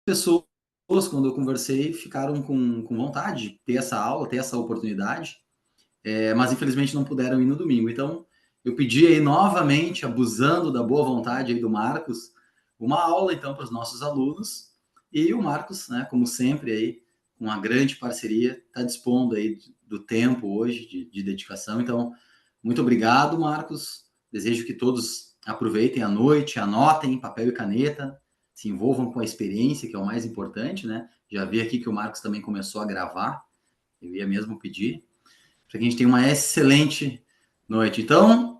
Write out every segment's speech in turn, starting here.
pessoas, quando eu conversei, ficaram com vontade de ter essa aula, ter essa oportunidade, mas infelizmente não puderam ir no domingo. Então, eu pedi aí novamente, abusando da boa vontade aí do Marcos, uma aula então para os nossos alunos. E o Marcos, né, como sempre aí, com uma grande parceria, está dispondo aí do tempo hoje de dedicação. Então, muito obrigado, Marcos. Desejo que todos aproveitem a noite, anotem papel e caneta, se envolvam com a experiência, que é o mais importante, né? Já vi aqui que o Marcos também começou a gravar, eu ia mesmo pedir, para que a gente tenha uma excelente noite. Então,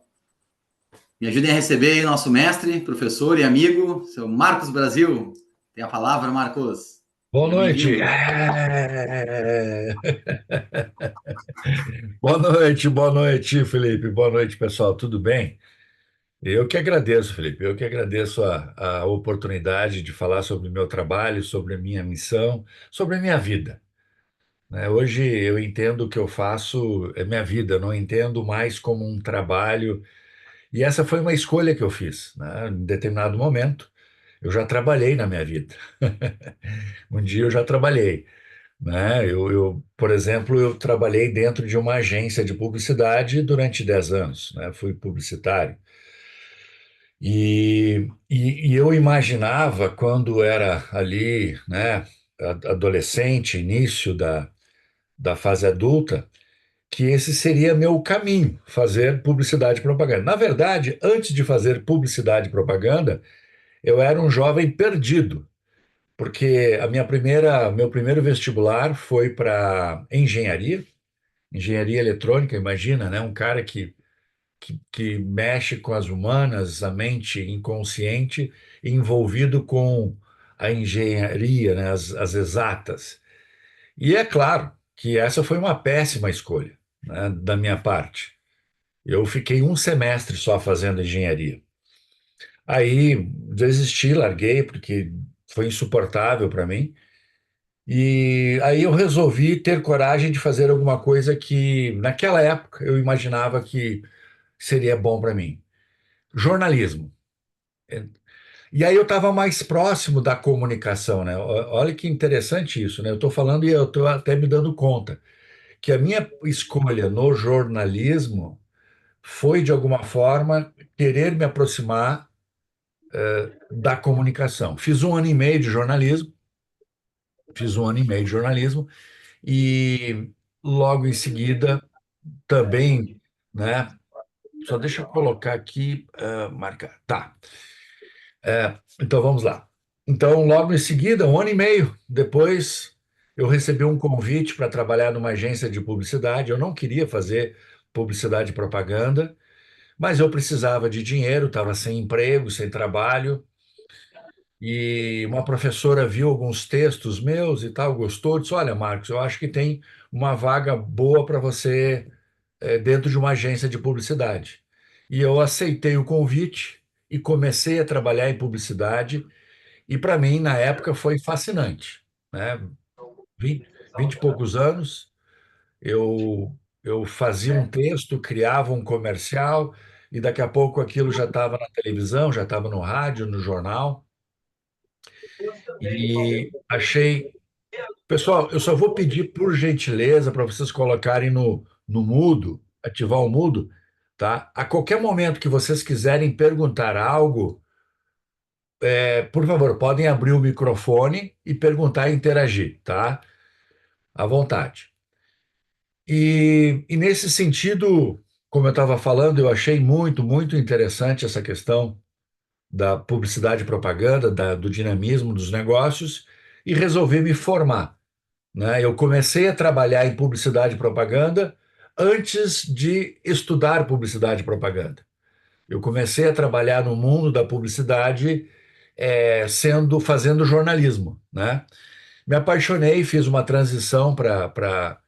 me ajudem a receber aí nosso mestre, professor e amigo, seu Marcos Brasil. Tem a palavra, Marcos. Boa Seja noite. bem-vindo. Boa noite, Felipe. Boa noite, pessoal. Tudo bem? Eu que agradeço, Felipe. Eu que agradeço a oportunidade de falar sobre o meu trabalho, sobre a minha missão, sobre a minha vida, né? Hoje eu entendo que eu faço é minha vida, eu não entendo mais como um trabalho. E essa foi uma escolha que eu fiz, né? Em determinado momento, eu já trabalhei na minha vida. Um dia eu já trabalhei. Né? Por exemplo, eu trabalhei dentro de uma agência de publicidade durante 10 anos, né? Fui publicitário. E eu imaginava, quando era ali, né, adolescente, início da fase adulta, que esse seria meu caminho, fazer publicidade e propaganda. Na verdade, antes de fazer publicidade e propaganda, eu era um jovem perdido, porque meu primeiro vestibular foi para engenharia eletrônica, imagina, né? Um cara que mexe com as humanas, a mente inconsciente, envolvido com a engenharia, né? As exatas. E é claro que essa foi uma péssima escolha, né, da minha parte. Eu fiquei um semestre só fazendo engenharia. Aí desisti, larguei, porque foi insuportável para mim. E aí eu resolvi ter coragem de fazer alguma coisa que, naquela época, eu imaginava que seria bom para mim. Jornalismo. E aí eu estava mais próximo da comunicação, né? Olha que interessante isso, né? Eu estou falando e eu estou até me dando conta que a minha escolha no jornalismo foi, de alguma forma, querer me aproximar da comunicação. Fiz um ano e meio de jornalismo e logo em seguida também, né? Só deixa eu colocar aqui, marcar. Tá. Então vamos lá. Então, logo em seguida, um ano e meio depois, eu recebi um convite para trabalhar numa agência de publicidade. Eu não queria fazer publicidade e propaganda, mas eu precisava de dinheiro, estava sem emprego, sem trabalho. E uma professora viu alguns textos meus e tal, gostou, disse: Olha, Marcos, eu acho que tem uma vaga boa para você dentro de uma agência de publicidade. E eu aceitei o convite e comecei a trabalhar em publicidade. E para mim, na época, foi fascinante, né? 20 e poucos anos, eu, eu fazia um texto, criava um comercial, e daqui a pouco aquilo já estava na televisão, já estava no rádio, no jornal. E achei. Pessoal, eu só vou pedir por gentileza para vocês colocarem no mudo, ativar o mudo, tá? A qualquer momento que vocês quiserem perguntar algo, por favor, podem abrir o microfone e perguntar e interagir, tá? À vontade. E nesse sentido, como eu estava falando, eu achei muito interessante essa questão da publicidade e propaganda, do dinamismo dos negócios, e resolvi me formar, né? Eu comecei a trabalhar em publicidade e propaganda antes de estudar publicidade e propaganda. Eu comecei a trabalhar no mundo da publicidade, fazendo jornalismo, né? Me apaixonei, fiz uma transição para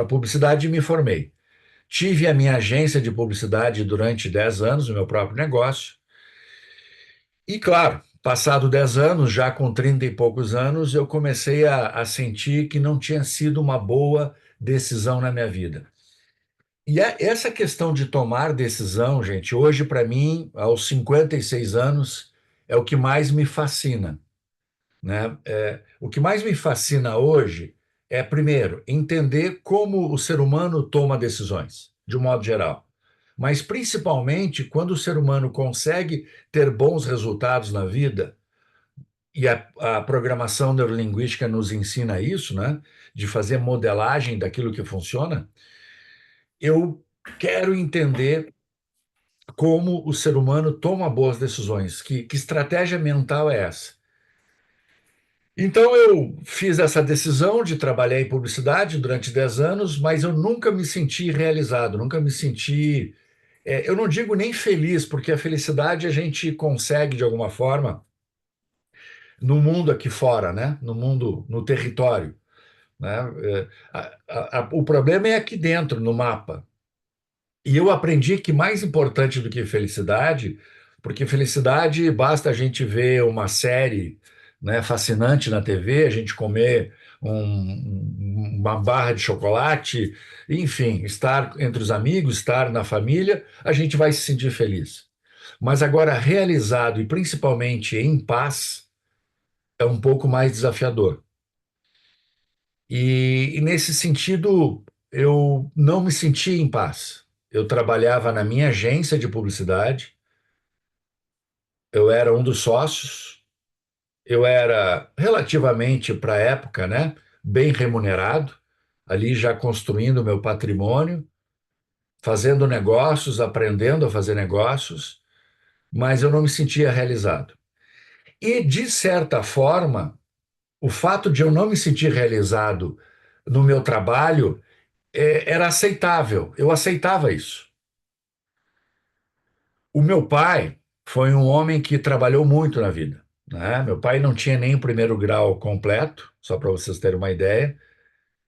publicidade e me formei. Tive a minha agência de publicidade durante 10 anos, o meu próprio negócio. E, claro, passado 10 anos, já com 30 e poucos anos, eu comecei a sentir que não tinha sido uma boa decisão na minha vida. E essa questão de tomar decisão, gente, hoje, para mim, aos 56 anos, é o que mais me fascina. né? O que mais me fascina hoje é, primeiro, entender como o ser humano toma decisões, de um modo geral. Mas, principalmente, quando o ser humano consegue ter bons resultados na vida, e a programação neurolinguística nos ensina isso, né? De fazer modelagem daquilo que funciona, eu quero entender como o ser humano toma boas decisões. Que estratégia mental é essa? Então, eu fiz essa decisão de trabalhar em publicidade durante 10 anos, mas eu nunca me senti realizado, nunca me senti. Eu não digo nem feliz, porque a felicidade a gente consegue de alguma forma no mundo aqui fora, né? No mundo, no território, né? O problema é aqui dentro, no mapa. E eu aprendi que mais importante do que felicidade, porque felicidade basta a gente ver uma série, né, fascinante na TV, a gente comer uma barra de chocolate, enfim, estar entre os amigos, estar na família, a gente vai se sentir feliz. Mas agora, realizado e principalmente em paz, é um pouco mais desafiador. E nesse sentido, eu não me senti em paz. Eu trabalhava na minha agência de publicidade, eu era um dos sócios, eu era relativamente para a época, né, bem remunerado, ali já construindo meu patrimônio, fazendo negócios, aprendendo a fazer negócios, mas eu não me sentia realizado. E, de certa forma, o fato de eu não me sentir realizado no meu trabalho era aceitável, eu aceitava isso. O meu pai foi um homem que trabalhou muito na vida, né? Meu pai não tinha nem o primeiro grau completo, só para vocês terem uma ideia.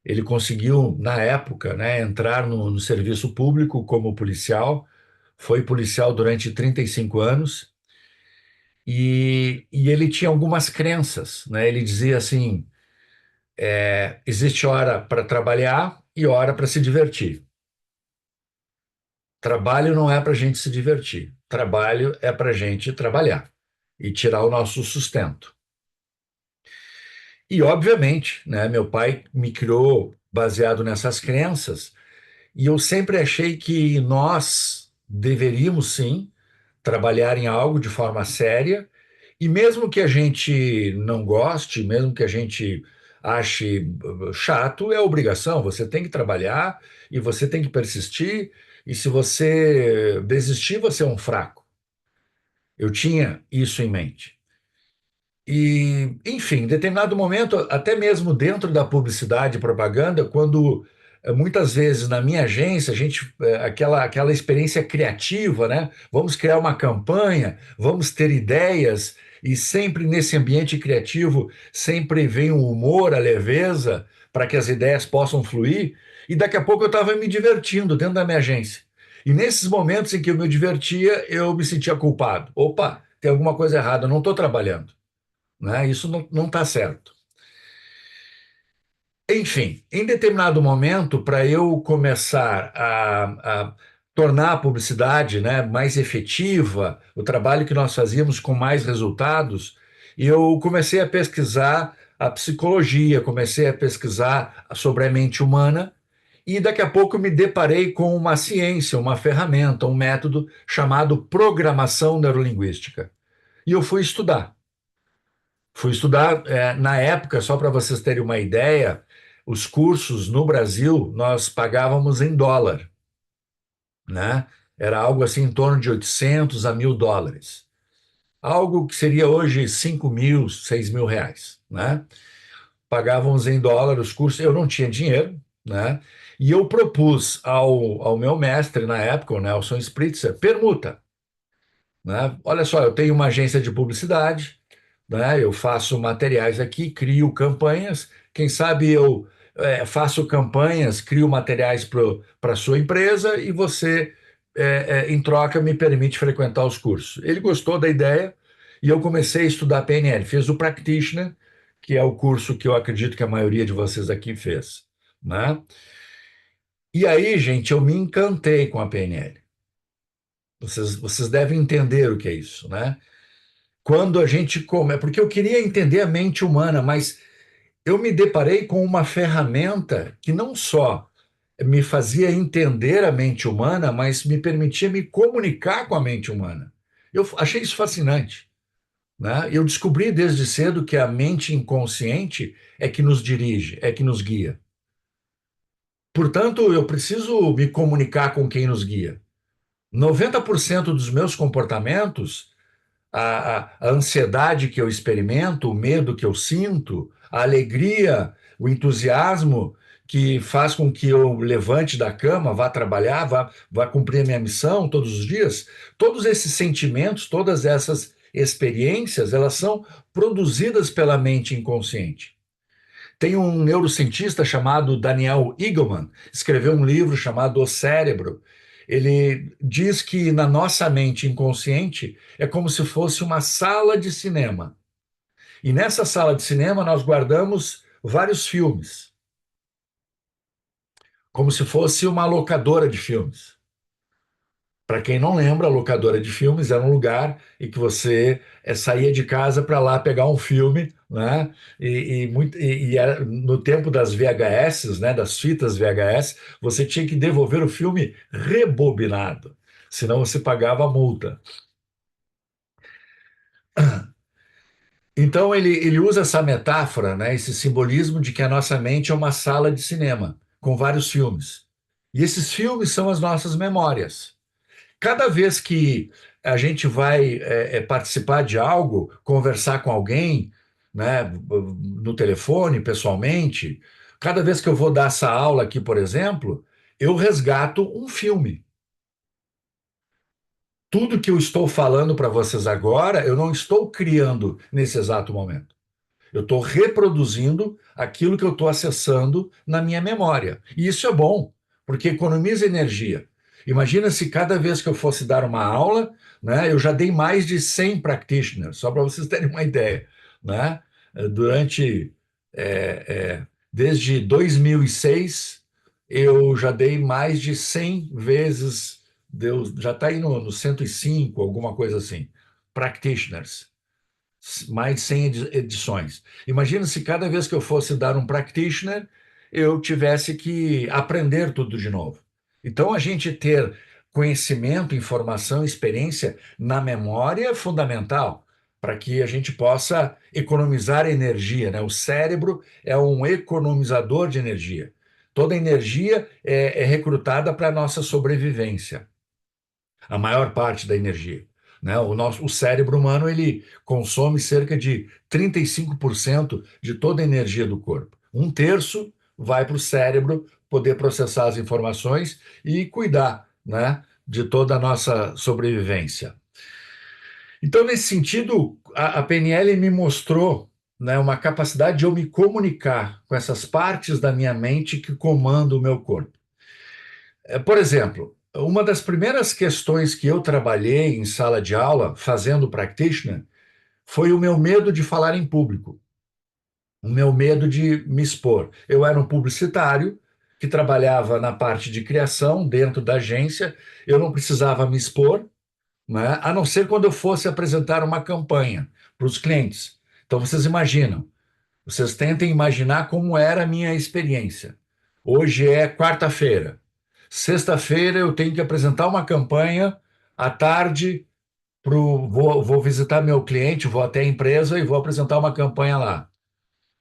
Ele conseguiu, na época, né, entrar no serviço público como policial, foi policial durante 35 anos e ele tinha algumas crenças, né? Ele dizia assim: existe hora para trabalhar e hora para se divertir. Trabalho não é para a gente se divertir. Trabalho é para a gente trabalhar e tirar o nosso sustento. E, obviamente, né, meu pai me criou baseado nessas crenças, e eu sempre achei que nós deveríamos, sim, trabalhar em algo de forma séria, e mesmo que a gente não goste, mesmo que a gente ache chato, é obrigação. Você tem que trabalhar e você tem que persistir, e se você desistir, você é um fraco. Eu tinha isso em mente. E, enfim, em determinado momento, até mesmo dentro da publicidade e propaganda, quando muitas vezes na minha agência, a gente, aquela experiência criativa, né? Vamos criar uma campanha, vamos ter ideias, e sempre nesse ambiente criativo, sempre vem o humor, a leveza, para que as ideias possam fluir. E daqui a pouco eu estava me divertindo dentro da minha agência. E nesses momentos em que eu me divertia, eu me sentia culpado. Opa, tem alguma coisa errada, eu não estou trabalhando, né? Isso não está certo. Enfim, em determinado momento, para eu começar a tornar a publicidade, né, mais efetiva, o trabalho que nós fazíamos com mais resultados, eu comecei a pesquisar a psicologia, comecei a pesquisar sobre a mente humana, e daqui a pouco me deparei com uma ciência, uma ferramenta, um método chamado programação neurolinguística. E eu fui estudar. Fui estudar, na época, só para vocês terem uma ideia, os cursos no Brasil nós pagávamos em dólar, né? Era algo assim em torno de 800 a 1.000 dólares. Algo que seria hoje 5.000, 6.000 reais, né? Pagávamos em dólar os cursos, eu não tinha dinheiro, né? E eu propus ao meu mestre na época, o Nelson Spritzer, permuta, né? Olha só, eu tenho uma agência de publicidade, né? Eu faço materiais aqui, crio campanhas. Quem sabe eu faço campanhas, crio materiais para a sua empresa e você, em troca, me permite frequentar os cursos. Ele gostou da ideia e eu comecei a estudar PNL. Fiz o Practitioner, que é o curso que eu acredito que a maioria de vocês aqui fez, né? E aí, gente, eu me encantei com a PNL. Vocês devem entender o que é isso, né? quando a gente come, porque eu queria entender a mente humana, mas eu me deparei com uma ferramenta que não só me fazia entender a mente humana, mas me permitia me comunicar com a mente humana. Eu achei isso fascinante, né? Eu descobri desde cedo que a mente inconsciente é que nos dirige, é que nos guia. Portanto, eu preciso me comunicar com quem nos guia. 90% dos meus comportamentos, a ansiedade que eu experimento, o medo que eu sinto, a alegria, o entusiasmo que faz com que eu levante da cama, vá trabalhar, vá cumprir a minha missão todos os dias, todos esses sentimentos, todas essas experiências, elas são produzidas pela mente inconsciente. Tem um neurocientista chamado Daniel Eagleman, escreveu um livro chamado O Cérebro. Ele diz que na nossa mente inconsciente é como se fosse uma sala de cinema. E nessa sala de cinema nós guardamos vários filmes, como se fosse uma locadora de filmes. Para quem não lembra, a locadora de filmes era um lugar em que você saía de casa para lá pegar um filme, né? E era, no tempo das VHS, né? Das fitas VHS, você tinha que devolver o filme rebobinado, senão você pagava a multa. Então ele usa essa metáfora, né? Esse simbolismo de que a nossa mente é uma sala de cinema com vários filmes. E esses filmes são as nossas memórias. Cada vez que a gente vai participar de algo, conversar com alguém, né, no telefone, pessoalmente, cada vez que eu vou dar essa aula aqui, por exemplo, eu resgato um filme. Tudo que eu estou falando para vocês agora, eu não estou criando nesse exato momento. Eu estou reproduzindo aquilo que eu estou acessando na minha memória. E isso é bom, porque economiza energia. Imagina se cada vez que eu fosse dar uma aula, né, eu já dei mais de 100 practitioners, só para vocês terem uma ideia, né? Durante, desde 2006, eu já dei mais de 100 vezes, já está aí no 105, alguma coisa assim, practitioners mais de 100 edições. Imagina se cada vez que eu fosse dar um practitioner, eu tivesse que aprender tudo de novo. Então, a gente ter conhecimento, informação, experiência na memória é fundamental para que a gente possa economizar energia, né? O cérebro é um economizador de energia. Toda energia é recrutada para a nossa sobrevivência, a maior parte da energia. Né? O cérebro humano ele consome cerca de 35% de toda a energia do corpo. Um terço vai para o cérebro poder processar as informações e cuidar, né, de toda a nossa sobrevivência. Então, nesse sentido, a PNL me mostrou, né, uma capacidade de eu me comunicar com essas partes da minha mente que comandam o meu corpo. Por exemplo, uma das primeiras questões que eu trabalhei em sala de aula, fazendo practitioner, foi o meu medo de falar em público, o meu medo de me expor. Eu era um publicitário que trabalhava na parte de criação dentro da agência, eu não precisava me expor, né, a não ser quando eu fosse apresentar uma campanha para os clientes. Então, vocês imaginam, vocês tentem imaginar como era a minha experiência. Hoje é quarta-feira. Sexta-feira eu tenho que apresentar uma campanha à tarde. Vou visitar meu cliente, vou até a empresa e vou apresentar uma campanha lá.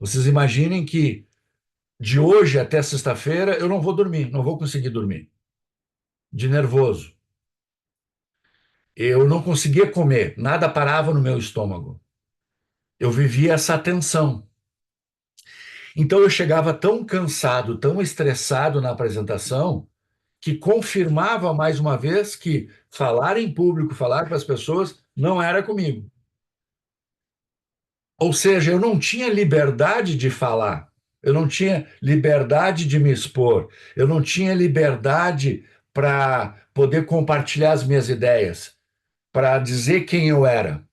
Vocês imaginem que de hoje até sexta-feira eu não vou dormir, não vou conseguir dormir, de nervoso. Eu não conseguia comer, nada parava no meu estômago. Eu vivia essa tensão. Então eu chegava tão cansado, tão estressado na apresentação, que confirmava mais uma vez que falar em público, falar para as pessoas, não era comigo. Ou seja, eu não tinha liberdade de falar, eu não tinha liberdade de me expor, eu não tinha liberdade para poder compartilhar as minhas ideias, para dizer quem eu era.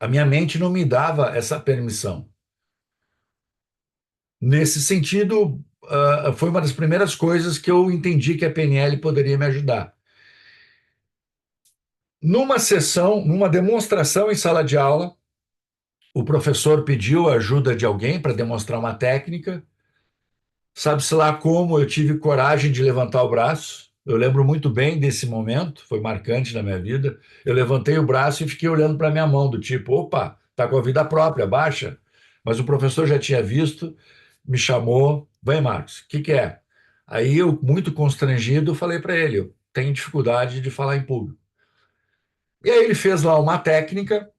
A minha mente não me dava essa permissão. Nesse sentido, foi uma das primeiras coisas que eu entendi que a PNL poderia me ajudar. Numa sessão, numa demonstração em sala de aula, O professor pediu a ajuda de alguém para demonstrar uma técnica. Sabe-se lá como eu tive coragem de levantar o braço. Eu lembro muito bem desse momento, foi marcante na minha vida. Eu levantei o braço e fiquei olhando para minha mão, do tipo, opa, tá com a vida própria, baixa. Mas o professor já tinha visto, me chamou, vem, Marcos, o que que é? Aí eu, muito constrangido, falei para ele, eu tenho dificuldade de falar em público. E aí ele fez lá uma técnica,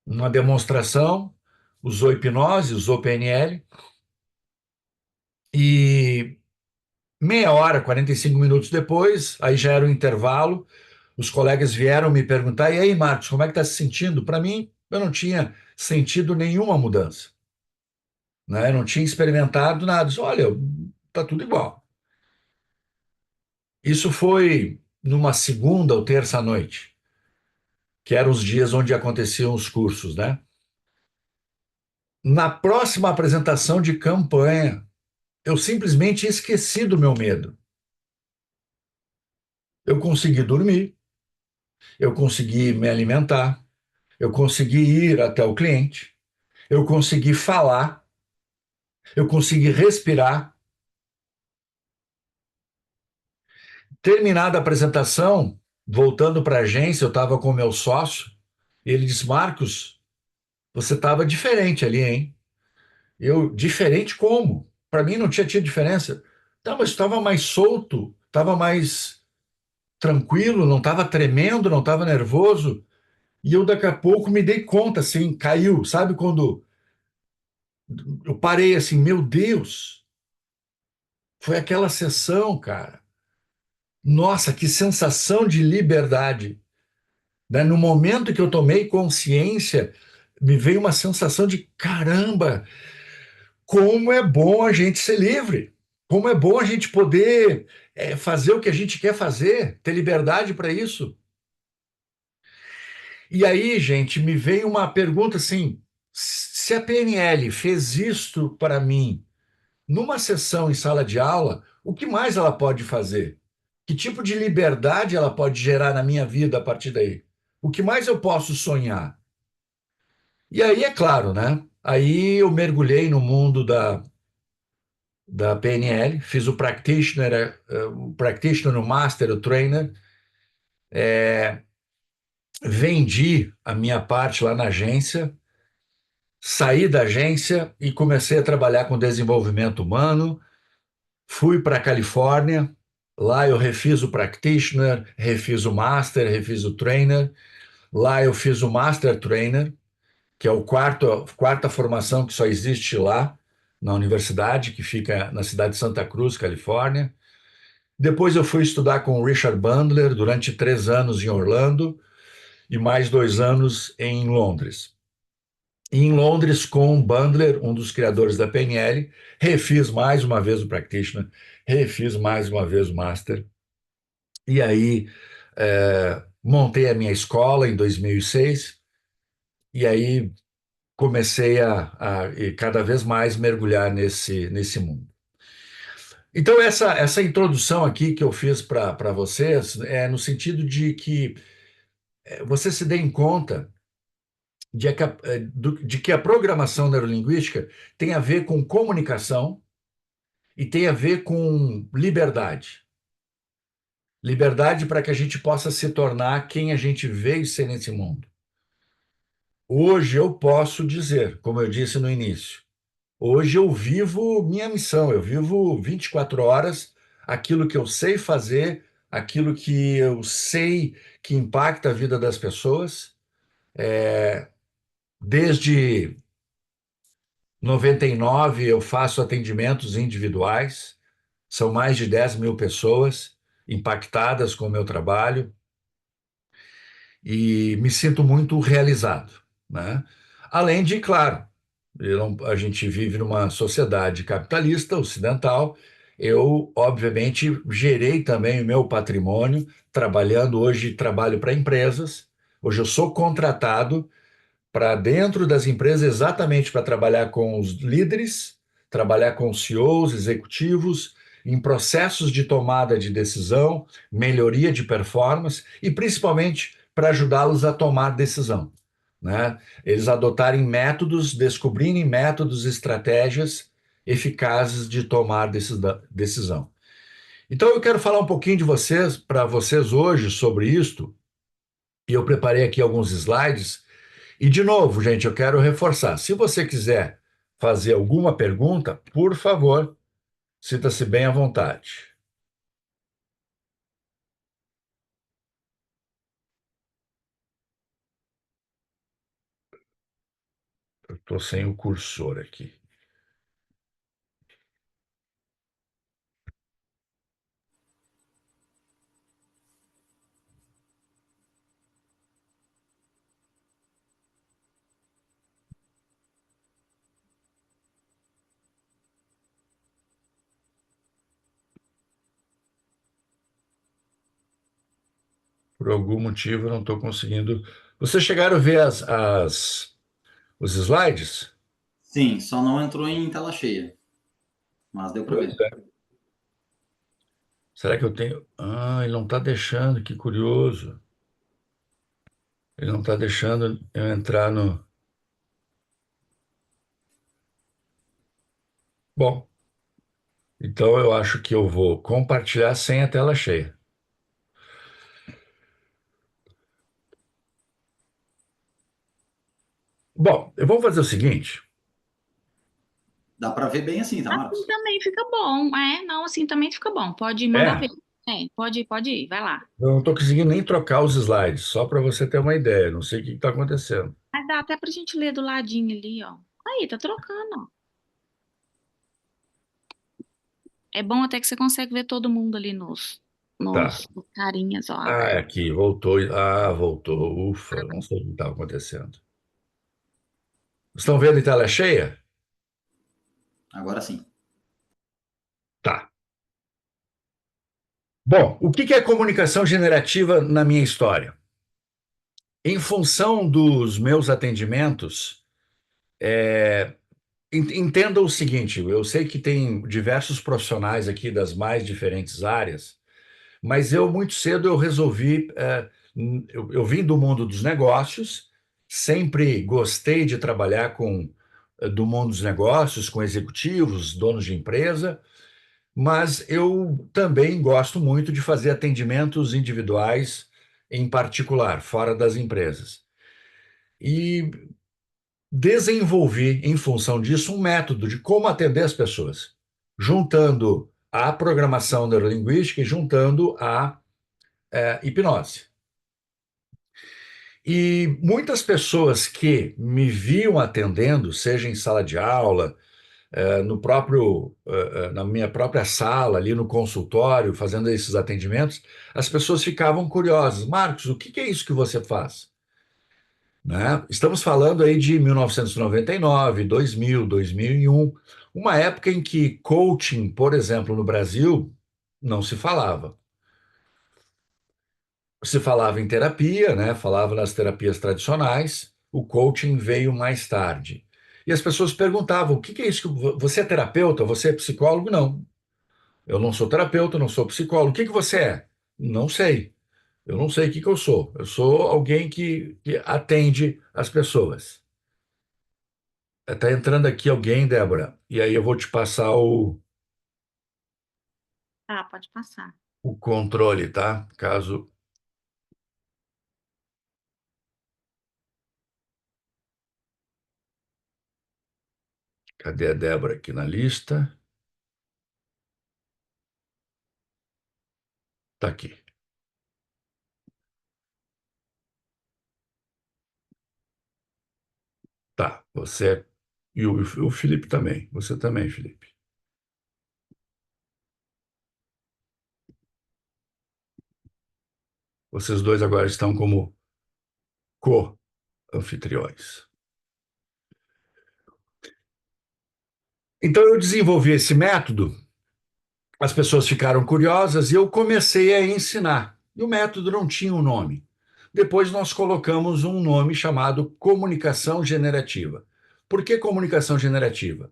uma demonstração, usou hipnose, usou PNL, e meia hora, 45 minutos depois, aí já era o intervalo, os colegas vieram me perguntar, e aí, Marcos, como é que está se sentindo? Para mim, eu não tinha sentido nenhuma mudança, né? Eu não tinha experimentado nada. Disse, olha, tá tudo igual. Isso foi numa segunda ou terça noite, que eram os dias onde aconteciam os cursos, né? Na próxima apresentação de campanha, eu simplesmente esqueci do meu medo. Eu consegui dormir, eu consegui me alimentar, eu consegui ir até o cliente, eu consegui falar, eu consegui respirar. Terminada a apresentação, voltando para a agência, eu estava com o meu sócio, e ele disse: Marcos, você estava diferente ali, hein? Eu, diferente como? Para mim não tinha tido diferença. Tá, mas estava mais solto, estava mais tranquilo, não estava tremendo, não estava nervoso. E eu daqui a pouco me dei conta, assim, caiu. Sabe quando eu parei assim, meu Deus, foi aquela sessão, cara. Nossa, que sensação de liberdade, né? No momento que eu tomei consciência, me veio uma sensação de caramba, como é bom a gente ser livre, como é bom a gente poder fazer o que a gente quer fazer, ter liberdade para isso. E aí, gente, me veio uma pergunta assim: se a PNL fez isto para mim numa sessão em sala de aula, o que mais ela pode fazer? Que tipo de liberdade ela pode gerar na minha vida a partir daí? O que mais eu posso sonhar? E aí, é claro, né? Aí eu mergulhei no mundo da PNL, fiz o practitioner, o master, o trainer, vendi a minha parte lá na agência, saí da agência e comecei a trabalhar com desenvolvimento humano, fui para a Califórnia, lá eu refiz o practitioner, refiz o master, refiz o trainer, lá eu fiz o master trainer, que é quarta formação que só existe lá, na universidade, que fica na cidade de Santa Cruz, Califórnia. Depois eu fui estudar com o Richard Bandler durante 3 anos em Orlando e mais 2 anos em Londres. E em Londres, com o Bandler, um dos criadores da PNL, refiz mais uma vez o Practitioner, refiz mais uma vez o Master. E aí montei a minha escola em 2006 e aí comecei a cada vez mais mergulhar nesse mundo. Então, essa introdução aqui que eu fiz para vocês é no sentido de que você se dê conta de que a programação neurolinguística tem a ver com comunicação e tem a ver com liberdade. Liberdade para que a gente possa se tornar quem a gente veio ser nesse mundo. Hoje eu posso dizer, como eu disse no início, hoje eu vivo minha missão, eu vivo 24 horas aquilo que eu sei fazer, aquilo que eu sei que impacta a vida das pessoas. Desde 99 eu faço atendimentos individuais, são mais de 10 mil pessoas impactadas com o meu trabalho e me sinto muito realizado, né? Além de, claro, a gente vive numa sociedade capitalista, ocidental, eu, obviamente, gerei também o meu patrimônio, trabalhando hoje, trabalho para empresas, hoje eu sou contratado para dentro das empresas exatamente para trabalhar com os líderes, trabalhar com os CEOs, executivos, em processos de tomada de decisão, melhoria de performance e principalmente para ajudá-los a tomar decisão. né? Eles adotarem métodos, descobrirem métodos, estratégias eficazes de tomar decisão. Então eu quero falar um pouquinho de vocês, para vocês hoje sobre isto, e eu preparei aqui alguns slides. E de novo, gente, eu quero reforçar. Se você quiser fazer alguma pergunta, por favor, sinta-se bem à vontade. Eu estou sem o cursor aqui. Por algum motivo eu não estou conseguindo. Vocês chegaram a ver os slides? Sim, só não entrou em tela cheia, mas deu para Pois ver. é. Será que eu tenho? Ah, ele não está deixando, que curioso. Ele não está deixando eu entrar no. Bom, então eu acho que eu vou compartilhar sem a tela cheia. Bom, vamos fazer o seguinte. Dá para ver bem assim, tá, Assim Marcos? também fica bom. É, não, assim também fica bom. Pode mandar É, ver. É, pode ir, vai lá. eu não estou conseguindo nem trocar os slides, só para você ter uma ideia. Não sei o que está acontecendo. Mas dá até pra gente ler do ladinho ali, ó. Aí, tá trocando, ó. É bom até que você consegue ver todo mundo ali Tá. nos carinhas, ó, Ah, é aberto. aqui, voltou. Ah, voltou. Ufa, não sei o que estava acontecendo. Estão vendo em tela cheia? Agora sim. Tá. Bom, o que é comunicação generativa na minha história? Em função dos meus atendimentos, entenda o seguinte: eu sei que tem diversos profissionais aqui das mais diferentes áreas, mas eu muito cedo eu resolvi, eu vim do mundo dos negócios, sempre gostei de trabalhar do mundo dos negócios, com executivos, donos de empresa, mas eu também gosto muito de fazer atendimentos individuais, em particular, fora das empresas. E desenvolvi, em função disso, um método de como atender as pessoas, juntando a programação neurolinguística e juntando a hipnose. E muitas pessoas que me viam atendendo, seja em sala de aula, na minha própria sala, ali no consultório, fazendo esses atendimentos, as pessoas ficavam curiosas. Marcos, o que é isso que você faz? Né? Estamos falando aí de 1999, 2000, 2001, uma época em que coaching, por exemplo, no Brasil, não se falava. Se falava em terapia, né? Falava nas terapias tradicionais, o coaching veio mais tarde. E as pessoas perguntavam: o que é isso? Você é terapeuta? Você é psicólogo? Não. Eu não sou terapeuta, não sou psicólogo. O que você é? Não sei. Eu não sei o que eu sou. Eu sou alguém que atende as pessoas. Está entrando aqui alguém, Débora, e aí eu vou te passar Tá, pode passar. o controle, tá? Caso. Cadê a Débora aqui na lista? Tá aqui. Tá, você e o Felipe também. Você também, Felipe. Vocês dois agora estão como co-anfitriões. Então eu desenvolvi esse método, as pessoas ficaram curiosas e eu comecei a ensinar. E o método não tinha um nome. Depois nós colocamos um nome chamado comunicação generativa. Por que comunicação generativa?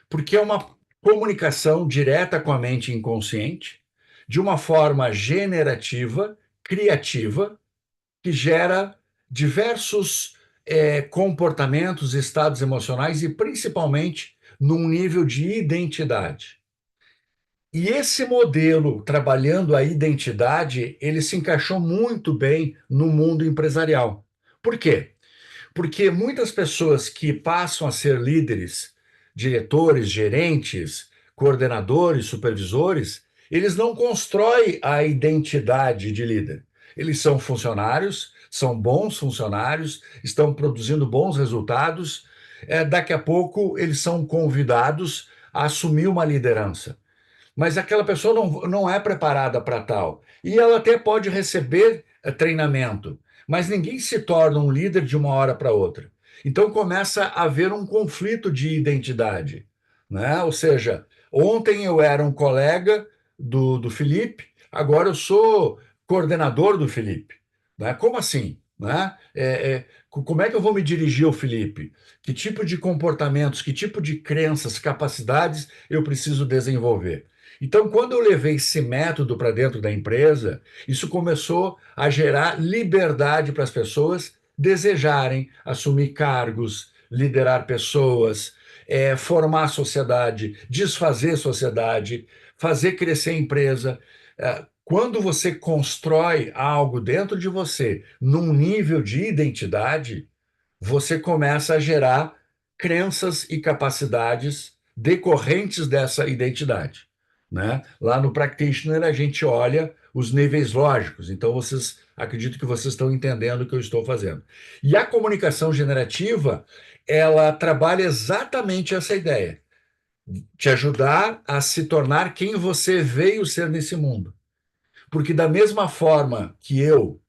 Porque é uma comunicação direta com a mente inconsciente, de uma forma generativa, criativa, que gera diversos comportamentos, estados emocionais e principalmente num nível de identidade. E esse modelo, trabalhando a identidade, ele se encaixou muito bem no mundo empresarial. Por quê? Porque muitas pessoas que passam a ser líderes, diretores, gerentes, coordenadores, supervisores, eles não constroem a identidade de líder. Eles são funcionários, são bons funcionários, estão produzindo bons resultados. Daqui a pouco, eles são convidados a assumir uma liderança, mas aquela pessoa não é preparada para tal. E ela até pode receber treinamento, mas ninguém se torna um líder de uma hora para outra. Então começa a haver um conflito de identidade, né? Ou seja, ontem eu era um colega do Felipe, agora eu sou coordenador do Felipe, né? Como assim? Né? Como é que eu vou me dirigir ao Felipe? Que tipo de comportamentos, que tipo de crenças, capacidades eu preciso desenvolver? Então, quando eu levei esse método para dentro da empresa, isso começou a gerar liberdade para as pessoas desejarem assumir cargos, liderar pessoas, formar sociedade, desfazer sociedade, fazer crescer a empresa. Quando você constrói algo dentro de você num nível de identidade, você começa a gerar crenças e capacidades decorrentes dessa identidade, né? Lá no Practitioner a gente olha os níveis lógicos, então vocês acredito que vocês estão entendendo o que eu estou fazendo. E a comunicação generativa, ela trabalha exatamente essa ideia, te ajudar a se tornar quem você veio ser nesse mundo. Porque da mesma forma que eu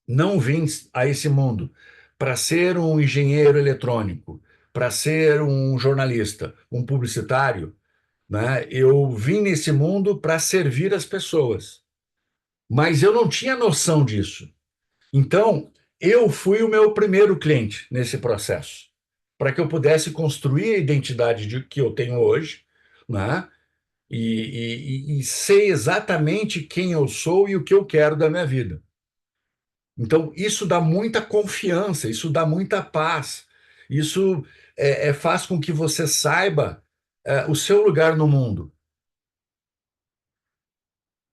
não vim a esse mundo para ser um engenheiro eletrônico, para ser um jornalista, um publicitário, né? Eu vim nesse mundo para servir as pessoas, mas eu não tinha noção disso. Então, eu fui o meu primeiro cliente nesse processo, para que eu pudesse construir a identidade que eu tenho hoje, né? E sei exatamente quem eu sou e o que eu quero da minha vida. Então, isso dá muita confiança, isso dá muita paz, isso faz com que você saiba o seu lugar no mundo.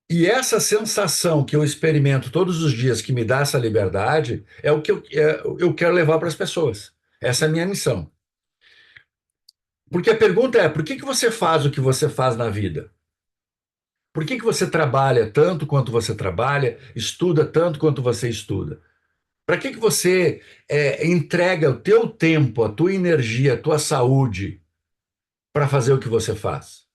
E essa sensação que eu experimento todos os dias, que me dá essa liberdade, é o que eu quero levar para as pessoas. Essa é a minha missão. Porque a pergunta é: por que você faz o que você faz na vida? Por que você trabalha tanto quanto você trabalha, estuda tanto quanto você estuda? Para que você entrega o teu tempo, a tua energia, a tua saúde para fazer o que você faz?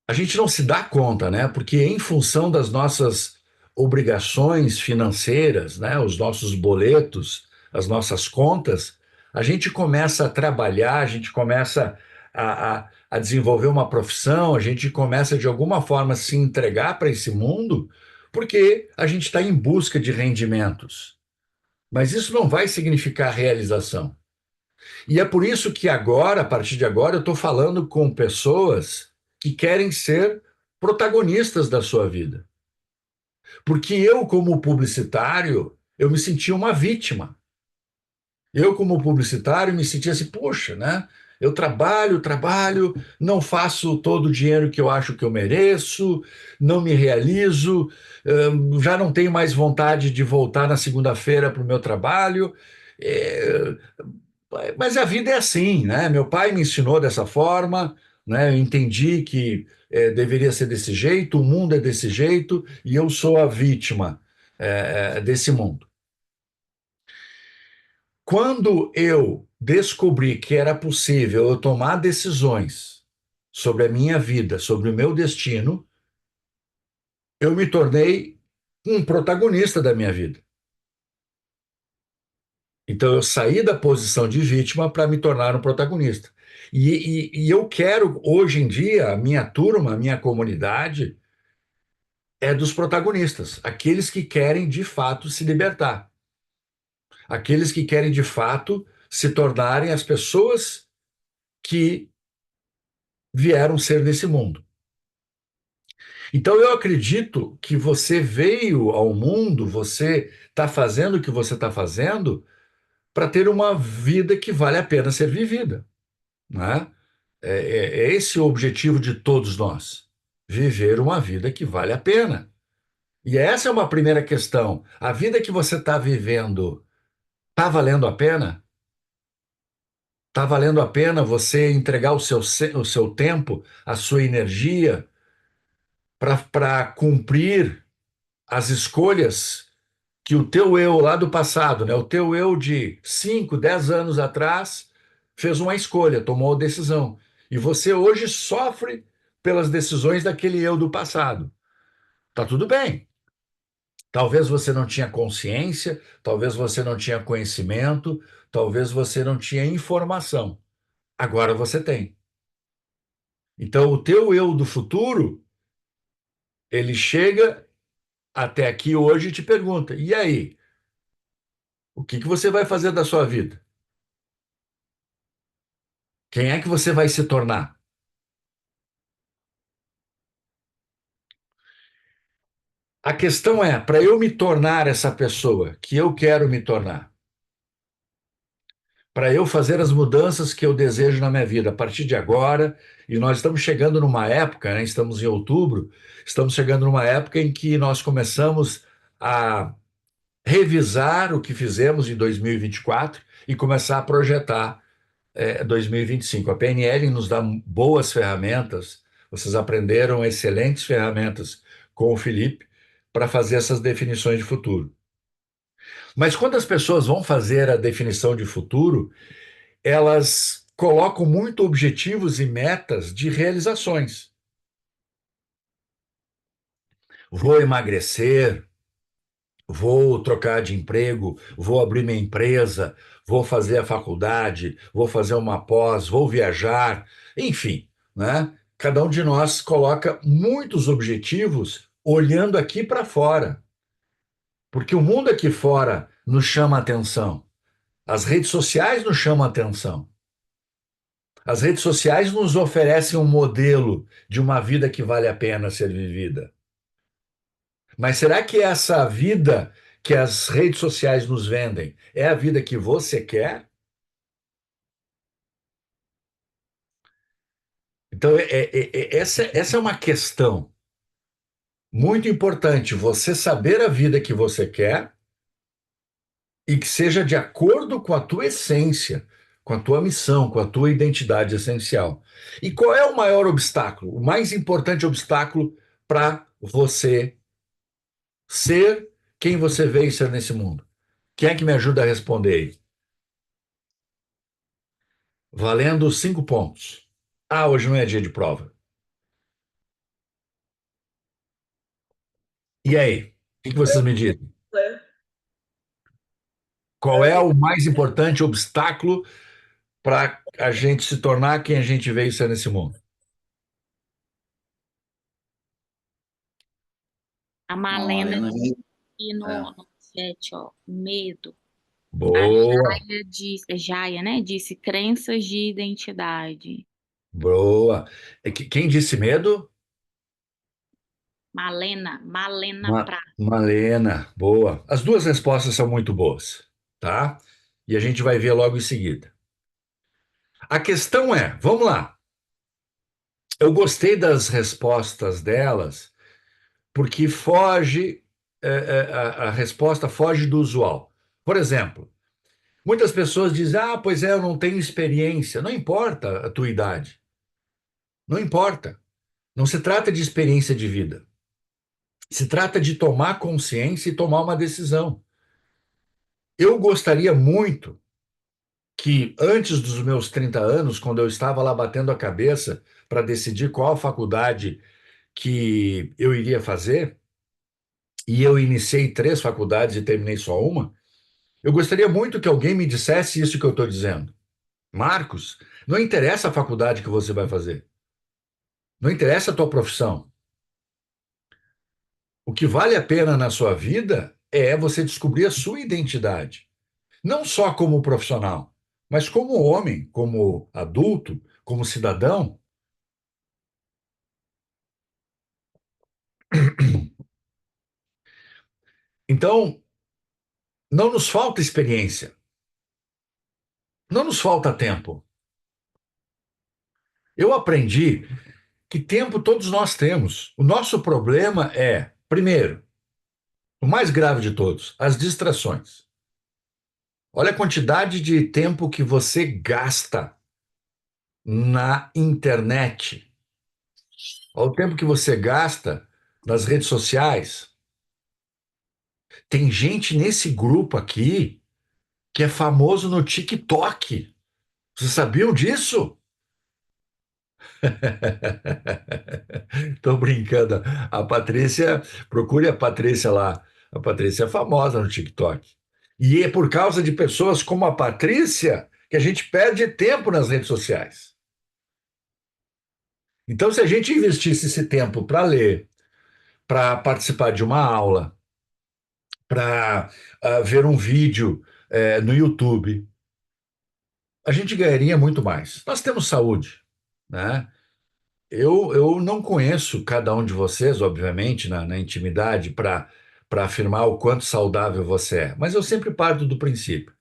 A gente não se dá conta, né? Porque em função das nossas obrigações financeiras, né? Os nossos boletos, as nossas contas, a gente começa a trabalhar, a gente começa a desenvolver uma profissão, a gente começa de alguma forma a se entregar para esse mundo, porque a gente está em busca de rendimentos. Mas isso não vai significar realização. E é por isso que agora, a partir de agora, eu estou falando com pessoas que querem ser protagonistas da sua vida. Porque eu, como publicitário, eu me sentia uma vítima. Eu, como publicitário, me sentia assim, poxa, né? Eu trabalho, não faço todo o dinheiro que eu acho que eu mereço, não me realizo, já não tenho mais vontade de voltar na segunda-feira para o meu trabalho. É, mas a vida é assim, né? Meu pai me ensinou dessa forma, né? Eu entendi que deveria ser desse jeito, o mundo é desse jeito, e eu sou a vítima desse mundo. Quando eu descobri que era possível eu tomar decisões sobre a minha vida, sobre o meu destino, eu me tornei um protagonista da minha vida. Então eu saí da posição de vítima para me tornar um protagonista. E eu quero, hoje em dia, a minha turma, a minha comunidade, é dos protagonistas, aqueles que querem de fato se libertar, aqueles que querem de fato se tornarem as pessoas que vieram ser nesse mundo. Então eu acredito que você veio ao mundo, você está fazendo o que você está fazendo para ter uma vida que vale a pena ser vivida, né? É esse o objetivo de todos nós, viver uma vida que vale a pena. E essa é uma primeira questão. A vida que você está vivendo está valendo a pena? Está valendo a pena você entregar o seu tempo, a sua energia para cumprir as escolhas que o teu eu lá do passado, né, o teu eu de 5, 10 anos atrás, fez uma escolha, tomou a decisão. E você hoje sofre pelas decisões daquele eu do passado. Tá tudo bem. Talvez você não tinha consciência, talvez você não tinha conhecimento, talvez você não tinha informação. Agora você tem. Então, o teu eu do futuro, ele chega até aqui hoje e te pergunta: e aí? O que que você vai fazer da sua vida? Quem é que você vai se tornar? A questão é, para eu me tornar essa pessoa que eu quero me tornar, para eu fazer as mudanças que eu desejo na minha vida a partir de agora, e nós estamos chegando numa época, né, estamos em outubro, estamos chegando numa época em que nós começamos a revisar o que fizemos em 2024 e começar a projetar 2025. A PNL nos dá boas ferramentas, vocês aprenderam excelentes ferramentas com o Felipe para fazer essas definições de futuro. Mas quando as pessoas vão fazer a definição de futuro, elas colocam muito objetivos e metas de realizações. Vou emagrecer, vou trocar de emprego, vou abrir minha empresa, vou fazer a faculdade, vou fazer uma pós, vou viajar, enfim, né? Cada um de nós coloca muitos objetivos olhando aqui para fora, porque o mundo aqui fora nos chama a atenção, as redes sociais nos chamam a atenção. As redes sociais nos oferecem um modelo de uma vida que vale a pena ser vivida. Mas será que essa vida que as redes sociais nos vendem é a vida que você quer? Então, essa é uma questão muito importante. Você saber a vida que você quer e que seja de acordo com a tua essência, com a tua missão, com a tua identidade essencial. E qual é o maior obstáculo, o mais importante obstáculo para você ser quem você veio ser nesse mundo? Quem é que me ajuda a responder aí? Valendo 5 pontos. Ah, hoje não é dia de prova. E aí? O que vocês me dizem? É, Qual é o mais importante obstáculo para a gente se tornar quem a gente veio ser nesse mundo? A A Malena Malena, aqui é, no chat, ó, medo. A Boa, Jaya disse, é Jaya, né? Disse crenças de identidade. boa. Quem disse medo? Malena Prata. Malena, boa. As duas respostas são muito boas, tá? E a gente vai ver logo em seguida. A questão é, vamos lá. Eu gostei das respostas delas porque foge, a resposta foge do usual. Por exemplo, muitas pessoas dizem: ah, pois é, eu não tenho experiência. Não importa a tua idade. Não importa. Não se trata de experiência de vida. Se trata de tomar consciência e tomar uma decisão. Eu gostaria muito que, antes dos meus 30 anos, quando eu estava lá batendo a cabeça para decidir qual a faculdade que eu iria fazer, e eu iniciei 3 faculdades e terminei só uma, eu gostaria muito que alguém me dissesse isso que eu estou dizendo. Marcos, não interessa a faculdade que você vai fazer. Não interessa a tua profissão. O que vale a pena na sua vida é você descobrir a sua identidade. Não só como profissional, mas como homem, como adulto, como cidadão. Então, não nos falta experiência, não nos falta tempo. Eu aprendi que tempo todos nós temos. O nosso problema é, primeiro, o mais grave de todos, as distrações. Olha a quantidade de tempo que você gasta na internet. Olha o tempo que você gasta nas redes sociais. Tem gente nesse grupo aqui que é famoso no TikTok. Vocês sabiam disso? Estou brincando. A Patrícia, procure a Patrícia lá. A Patrícia é famosa no TikTok. E é por causa de pessoas como a Patrícia que a gente perde tempo nas redes sociais. Então, se a gente investisse esse tempo para ler, para participar de uma aula, para ver um vídeo no YouTube, a gente ganharia muito mais. Nós temos saúde, né? Eu não conheço cada um de vocês, obviamente, na intimidade, para afirmar o quanto saudável você é, mas eu sempre parto do princípio.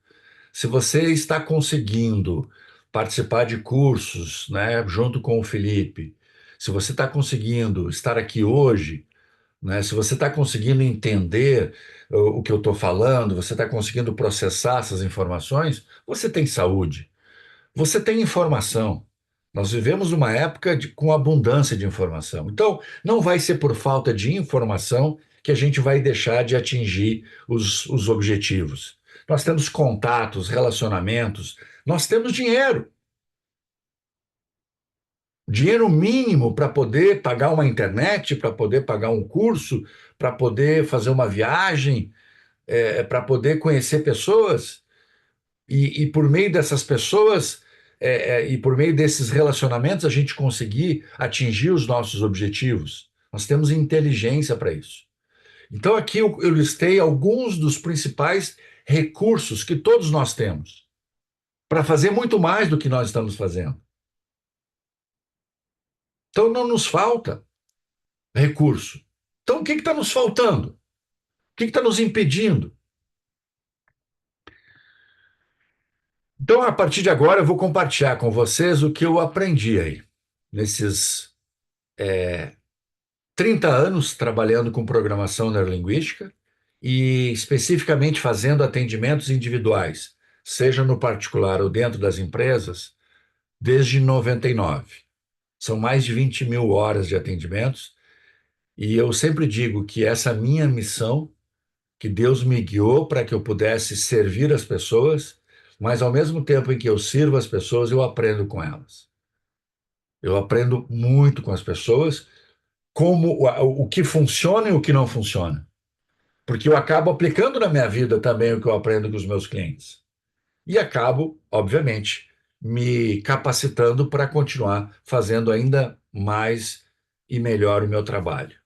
Se você está conseguindo participar de cursos, né, junto com o Felipe, se você está conseguindo estar aqui hoje, né, se você está conseguindo entender o que eu estou falando, você está conseguindo processar essas informações, você tem saúde. Você tem informação. Nós vivemos uma época com abundância de informação. Então, não vai ser por falta de informação que a gente vai deixar de atingir os objetivos. Nós temos contatos, relacionamentos, nós temos dinheiro. Dinheiro mínimo para poder pagar uma internet, para poder pagar um curso, para poder fazer uma viagem, para poder conhecer pessoas. E por meio dessas pessoas e por meio desses relacionamentos a gente conseguir atingir os nossos objetivos. Nós temos inteligência para isso. Então aqui eu listei alguns dos principais recursos que todos nós temos para fazer muito mais do que nós estamos fazendo. Então não nos falta recurso. Então o que está nos faltando? O que está nos impedindo? Então, a partir de agora, eu vou compartilhar com vocês o que eu aprendi aí, nesses 30 anos trabalhando com programação neurolinguística e especificamente fazendo atendimentos individuais, seja no particular ou dentro das empresas, desde 99. São mais de 20 mil horas de atendimentos e eu sempre digo que essa minha missão, que Deus me guiou para que eu pudesse servir as pessoas, mas ao mesmo tempo em que eu sirvo as pessoas, eu aprendo com elas. Eu aprendo muito com as pessoas, como o que funciona e o que não funciona. Porque eu acabo aplicando na minha vida também o que eu aprendo com os meus clientes. E acabo, obviamente, me capacitando para continuar fazendo ainda mais e melhor o meu trabalho.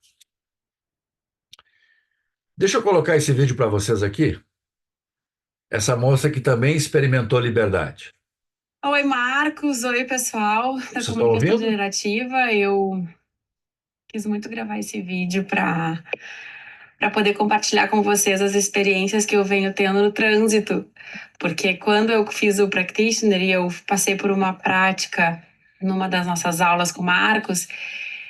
Deixa eu colocar esse vídeo para vocês aqui. Essa moça que também experimentou liberdade. Oi, Marcos. Oi, pessoal da Vocês estão comunicação ouvindo? generativa. Eu quis muito gravar esse vídeo para poder compartilhar com vocês as experiências que eu venho tendo no trânsito. Porque quando eu fiz o practitioner e eu passei por uma prática numa das nossas aulas com o Marcos,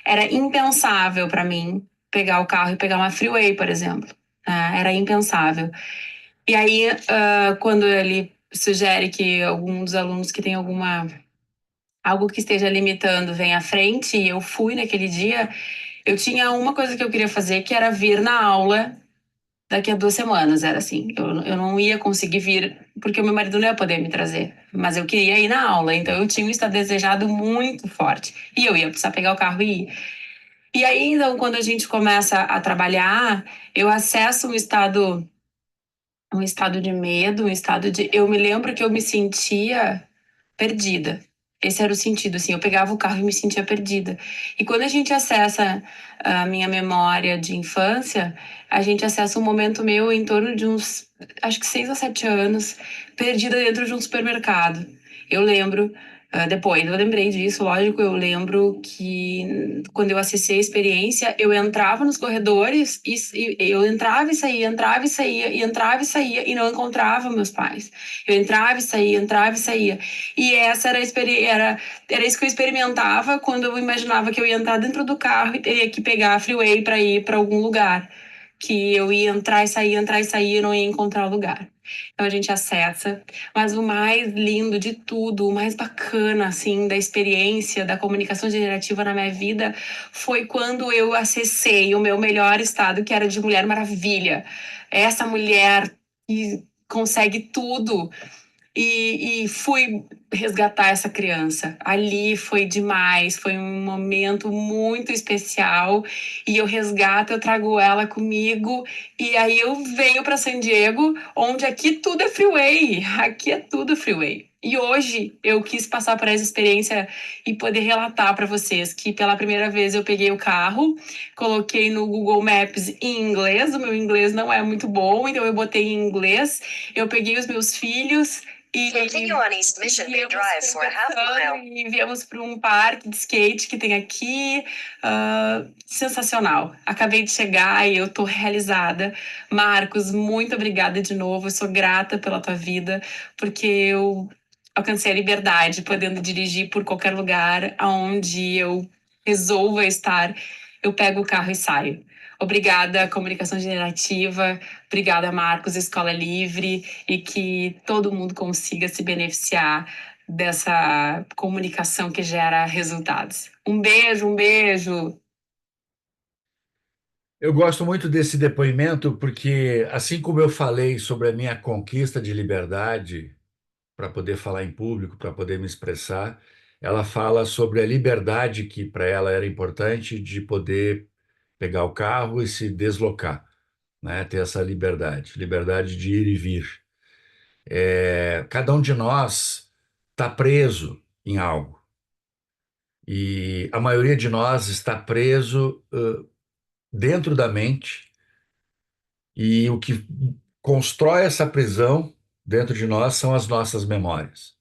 era impensável para mim pegar o carro e pegar uma freeway, por exemplo. Era impensável. E aí, quando ele sugere que algum dos alunos que tem algo que esteja limitando vem à frente, e eu fui naquele dia, eu tinha uma coisa que eu queria fazer, que era vir na aula daqui a 2 semanas, era assim. Eu não ia conseguir vir, porque o meu marido não ia poder me trazer, mas eu queria ir na aula, então eu tinha um estado desejado muito forte, e eu ia precisar pegar o carro e ir. E aí, então, quando a gente começa a trabalhar, eu acesso um estado de medo, um estado de... Eu me lembro que eu me sentia perdida. Esse era o sentido, assim, eu pegava o carro e me sentia perdida. E quando a gente acessa a minha memória de infância, a gente acessa um momento meu em torno de acho que 6 a 7 anos, perdida dentro de um supermercado. Eu lembro Depois eu lembrei disso, lógico, eu lembro que quando eu acessei a experiência, eu entrava nos corredores e eu entrava e saía, e entrava e saía, e não encontrava meus pais. Eu entrava e saía. E essa era a experiência, era isso que eu experimentava quando eu imaginava que eu ia entrar dentro do carro e teria que pegar a freeway para ir para algum lugar. Que eu ia entrar e sair, e não ia encontrar o lugar. Então a gente acessa, mas o mais lindo de tudo, o mais bacana, assim, da experiência da comunicação generativa na minha vida foi quando eu acessei o meu melhor estado, que era de Mulher Maravilha. Essa mulher que consegue tudo e fui resgatar essa criança. Ali foi demais, foi um momento muito especial e eu resgato, eu trago ela comigo e aí eu venho para San Diego, onde aqui tudo é freeway, aqui é tudo freeway. E hoje eu quis passar por essa experiência e poder relatar para vocês que pela primeira vez eu peguei o carro, coloquei no Google Maps em inglês, o meu inglês não é muito bom, então eu botei em inglês, eu peguei os meus filhos e Continue on East Mission Bay Drive for a half mile. e viemos para um parque de skate que tem aqui. Sensacional. Acabei de chegar e eu tô realizada. Marcos, muito obrigada de novo. Eu sou grata pela tua vida, porque eu alcancei a liberdade, podendo dirigir por qualquer lugar aonde eu resolva estar. Eu pego o carro e saio. Obrigada, Comunicação Generativa. Obrigada, Marcos, Escola Livre, e que todo mundo consiga se beneficiar dessa comunicação que gera resultados. Um beijo, um beijo. Eu gosto muito desse depoimento porque, assim como eu falei sobre a minha conquista de liberdade para poder falar em público, para poder me expressar, ela fala sobre a liberdade que para ela era importante de poder pegar o carro e se deslocar, né? Ter essa liberdade, liberdade de ir e vir. Cada um de nós está preso em algo e a maioria de nós está preso dentro da mente e o que constrói essa prisão dentro de nós são as nossas memórias.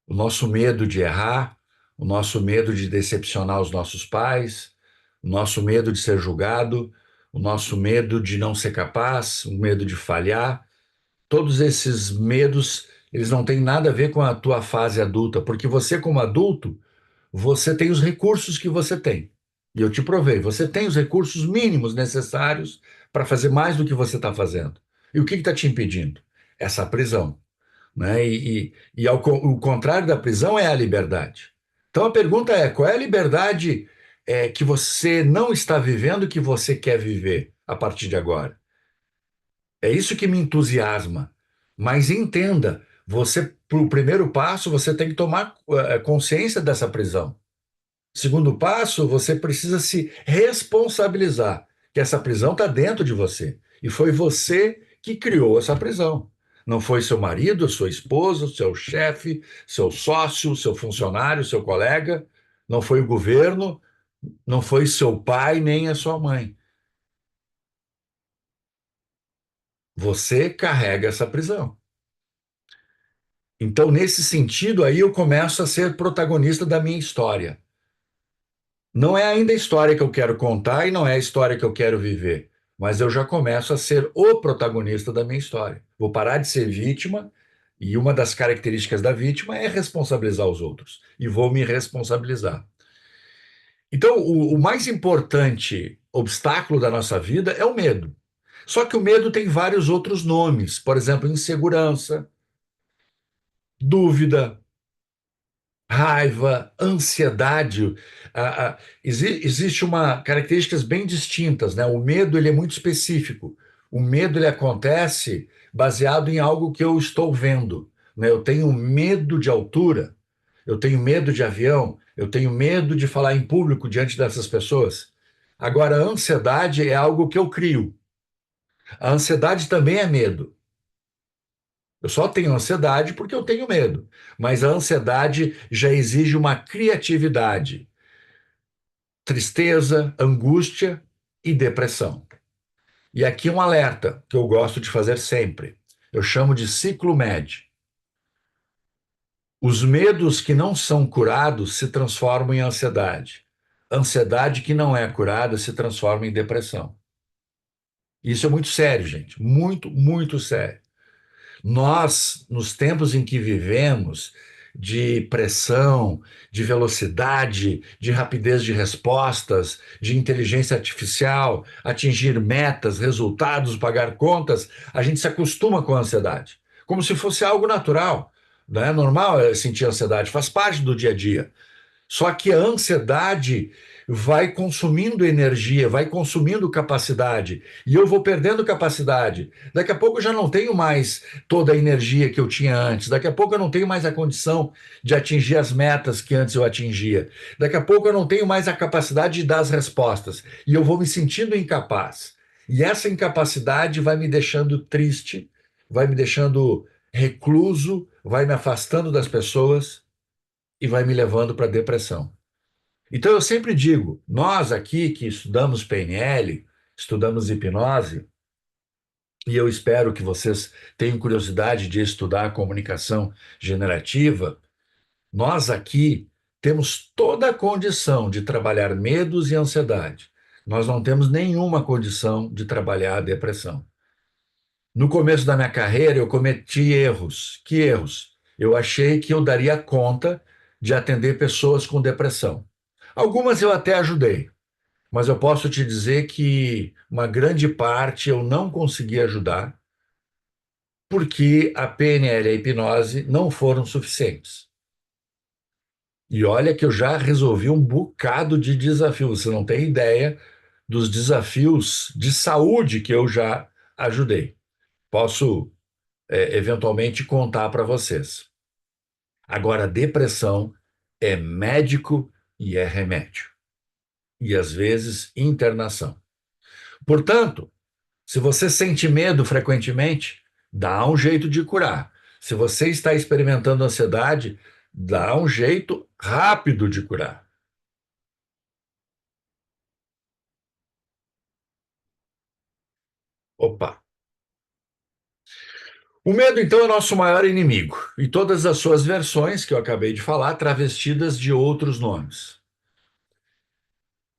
O nosso medo de errar, o nosso medo de decepcionar os nossos pais, o nosso medo de ser julgado, o nosso medo de não ser capaz, o medo de falhar. Todos esses medos, eles não têm nada a ver com a tua fase adulta, porque você, como adulto, você tem os recursos que você tem. E eu te provei, você tem os recursos mínimos necessários para fazer mais do que você está fazendo. E o que está te impedindo? Essa prisão, né? O contrário da prisão é a liberdade. Então a pergunta é: qual é a liberdade que você não está vivendo que você quer viver a partir de agora? É isso que me entusiasma. Mas entenda, você, para o primeiro passo, você tem que tomar consciência dessa prisão. Segundo passo, você precisa se responsabilizar que essa prisão está dentro de você. E foi você que criou essa prisão. Não foi seu marido, sua esposa, seu chefe, seu sócio, seu funcionário, seu colega. Não foi o governo, não foi seu pai nem a sua mãe. Você carrega essa prisão. Então, nesse sentido, aí eu começo a ser protagonista da minha história. Não é ainda a história que eu quero contar e não é a história que eu quero viver, mas eu já começo a ser o protagonista da minha história. Vou parar de ser vítima, e uma das características da vítima é responsabilizar os outros, e vou me responsabilizar. Então, o mais importante obstáculo da nossa vida é o medo. Só que o medo tem vários outros nomes, por exemplo, insegurança, dúvida, raiva, ansiedade. Existe uma características bem distintas, né? O medo ele é muito específico. O medo ele acontece baseado em algo que eu estou vendo, né? Eu tenho medo de altura, eu tenho medo de avião, eu tenho medo de falar em público diante dessas pessoas. Agora, a ansiedade é algo que eu crio. A ansiedade também é medo. Eu só tenho ansiedade porque eu tenho medo. Mas a ansiedade já exige uma criatividade, tristeza, angústia e depressão. E aqui um alerta que eu gosto de fazer sempre. Eu chamo de ciclo MED. Os medos que não são curados se transformam em ansiedade. Ansiedade que não é curada se transforma em depressão. Isso é muito sério, gente. Muito, muito sério. Nós, nos tempos em que vivemos, de pressão, de velocidade, de rapidez de respostas, de inteligência artificial, atingir metas, resultados, pagar contas, a gente se acostuma com a ansiedade, como se fosse algo natural. Não é normal sentir ansiedade, faz parte do dia a dia. Só que a ansiedade vai consumindo energia, vai consumindo capacidade, e eu vou perdendo capacidade. Daqui a pouco eu já não tenho mais toda a energia que eu tinha antes. Daqui a pouco eu não tenho mais a condição de atingir as metas que antes eu atingia. Daqui a pouco eu não tenho mais a capacidade de dar as respostas, e eu vou me sentindo incapaz. E essa incapacidade vai me deixando triste, vai me deixando recluso, vai me afastando das pessoas e vai me levando para a depressão. Então eu sempre digo, nós aqui que estudamos PNL, estudamos hipnose, e eu espero que vocês tenham curiosidade de estudar a comunicação generativa, nós aqui temos toda a condição de trabalhar medos e ansiedade. Nós não temos nenhuma condição de trabalhar a depressão. No começo da minha carreira, eu cometi erros. Que erros? Eu achei que eu daria conta de atender pessoas com depressão. Algumas eu até ajudei, mas eu posso te dizer que uma grande parte eu não consegui ajudar porque a PNL e a hipnose não foram suficientes. E olha que eu já resolvi um bocado de desafios. Você não tem ideia dos desafios de saúde que eu já ajudei. Posso, eventualmente, contar para vocês. Agora, depressão é médico e é remédio. E, às vezes, internação. Portanto, se você sente medo frequentemente, dá um jeito de curar. Se você está experimentando ansiedade, dá um jeito rápido de curar. Opa! O medo, então, é nosso maior inimigo, e todas as suas versões, que eu acabei de falar, travestidas de outros nomes.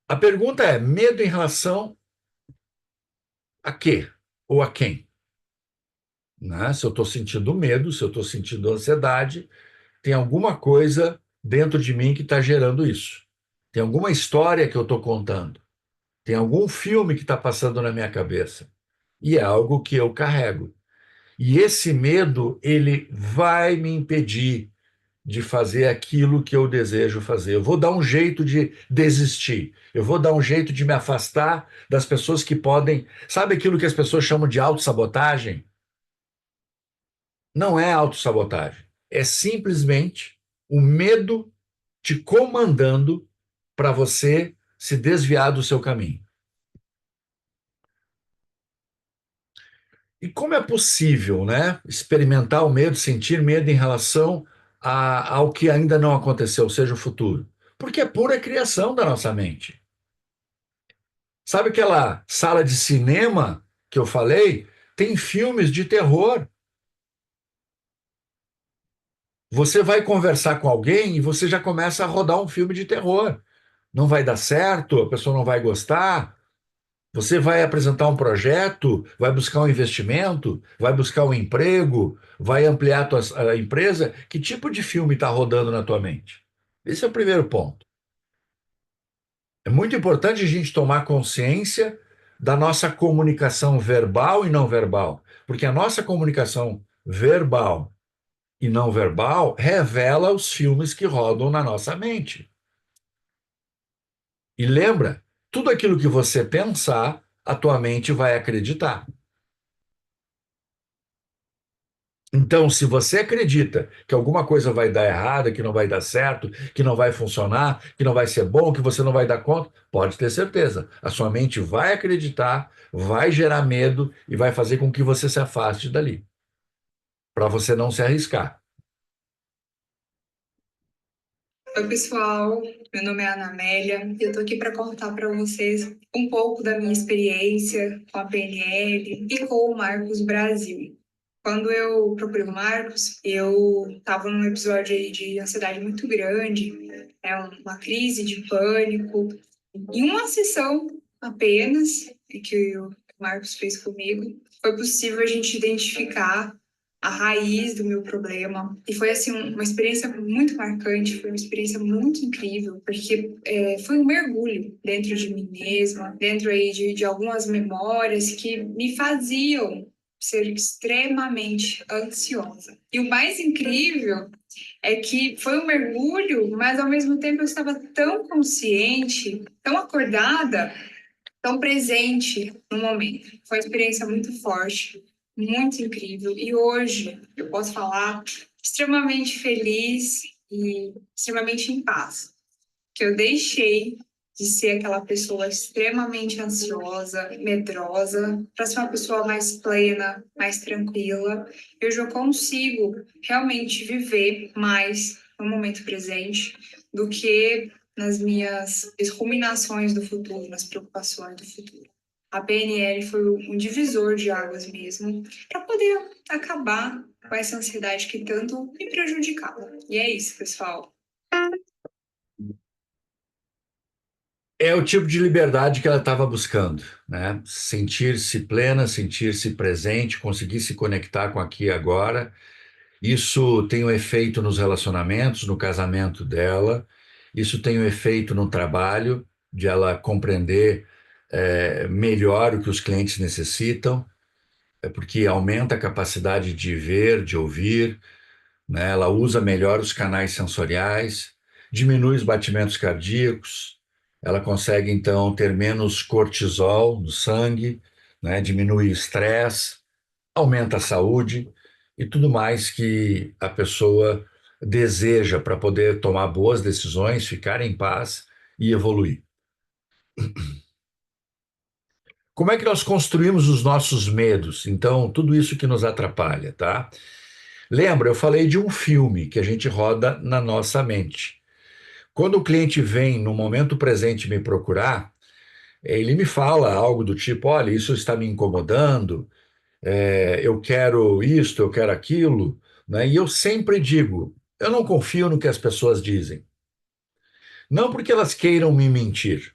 A pergunta é: medo em relação a quê? Ou a quem? Né? Se eu estou sentindo medo, se eu estou sentindo ansiedade, tem alguma coisa dentro de mim que está gerando isso. Tem alguma história que eu estou contando. Tem algum filme que está passando na minha cabeça. E é algo que eu carrego. E esse medo, ele vai me impedir de fazer aquilo que eu desejo fazer. Eu vou dar um jeito de desistir. Eu vou dar um jeito de me afastar das pessoas que podem. Sabe aquilo que as pessoas chamam de autossabotagem? Não é autossabotagem. É simplesmente o medo te comandando para você se desviar do seu caminho. E como é possível, né, experimentar o medo, sentir medo em relação ao que ainda não aconteceu, seja o futuro? Porque é pura criação da nossa mente. Sabe aquela sala de cinema que eu falei? Tem filmes de terror. Você vai conversar com alguém e você já começa a rodar um filme de terror. Não vai dar certo, a pessoa não vai gostar. Você vai apresentar um projeto, vai buscar um investimento, vai buscar um emprego, vai ampliar a empresa. Que tipo de filme está rodando na tua mente? Esse é o primeiro ponto. É muito importante a gente tomar consciência da nossa comunicação verbal e não verbal, porque a nossa comunicação verbal e não verbal revela os filmes que rodam na nossa mente. E lembra, tudo aquilo que você pensar, a tua mente vai acreditar. Então, se você acredita que alguma coisa vai dar errado, que não vai dar certo, que não vai funcionar, que não vai ser bom, que você não vai dar conta, pode ter certeza. A sua mente vai acreditar, vai gerar medo e vai fazer com que você se afaste dali, para você não se arriscar. Oi, pessoal. Meu nome é Ana Amélia e eu tô aqui para contar para vocês um pouco da minha experiência com a PNL e com o Marcos Brasil. Quando eu procurei o Marcos, eu estava num episódio aí de ansiedade muito grande, uma crise de pânico. Em uma sessão apenas que o Marcos fez comigo, foi possível a gente identificar a raiz do meu problema. E foi, assim, uma experiência muito marcante, foi uma experiência muito incrível, porque foi um mergulho dentro de mim mesma, dentro aí de algumas memórias que me faziam ser extremamente ansiosa. E o mais incrível é que foi um mergulho, mas ao mesmo tempo eu estava tão consciente, tão acordada, tão presente no momento. Foi uma experiência muito forte, muito incrível. E hoje eu posso falar extremamente feliz e extremamente em paz, que eu deixei de ser aquela pessoa extremamente ansiosa, medrosa, para ser uma pessoa mais plena, mais tranquila. Eu já consigo realmente viver mais no momento presente do que nas minhas ruminações do futuro, nas preocupações do futuro. A PNL foi um divisor de águas mesmo, para poder acabar com essa ansiedade que tanto me prejudicava. E é isso, pessoal. É o tipo de liberdade que ela estava buscando, né? Sentir-se plena, sentir-se presente, conseguir se conectar com aqui e agora. Isso tem um efeito nos relacionamentos, no casamento dela. Isso tem um efeito no trabalho, de ela compreender melhor o que os clientes necessitam, porque aumenta a capacidade de ver, de ouvir, né? Ela usa melhor os canais sensoriais, diminui os batimentos cardíacos, ela consegue então ter menos cortisol no sangue, né? Diminui o estresse, aumenta a saúde e tudo mais que a pessoa deseja para poder tomar boas decisões, ficar em paz e evoluir. Como é que nós construímos os nossos medos? Então, tudo isso que nos atrapalha, tá? Lembra, eu falei de um filme que a gente roda na nossa mente. Quando o cliente vem no momento presente me procurar, ele me fala algo do tipo: olha, isso está me incomodando, eu quero isto, eu quero aquilo, né? E eu sempre digo: eu não confio no que as pessoas dizem. Não porque elas queiram me mentir,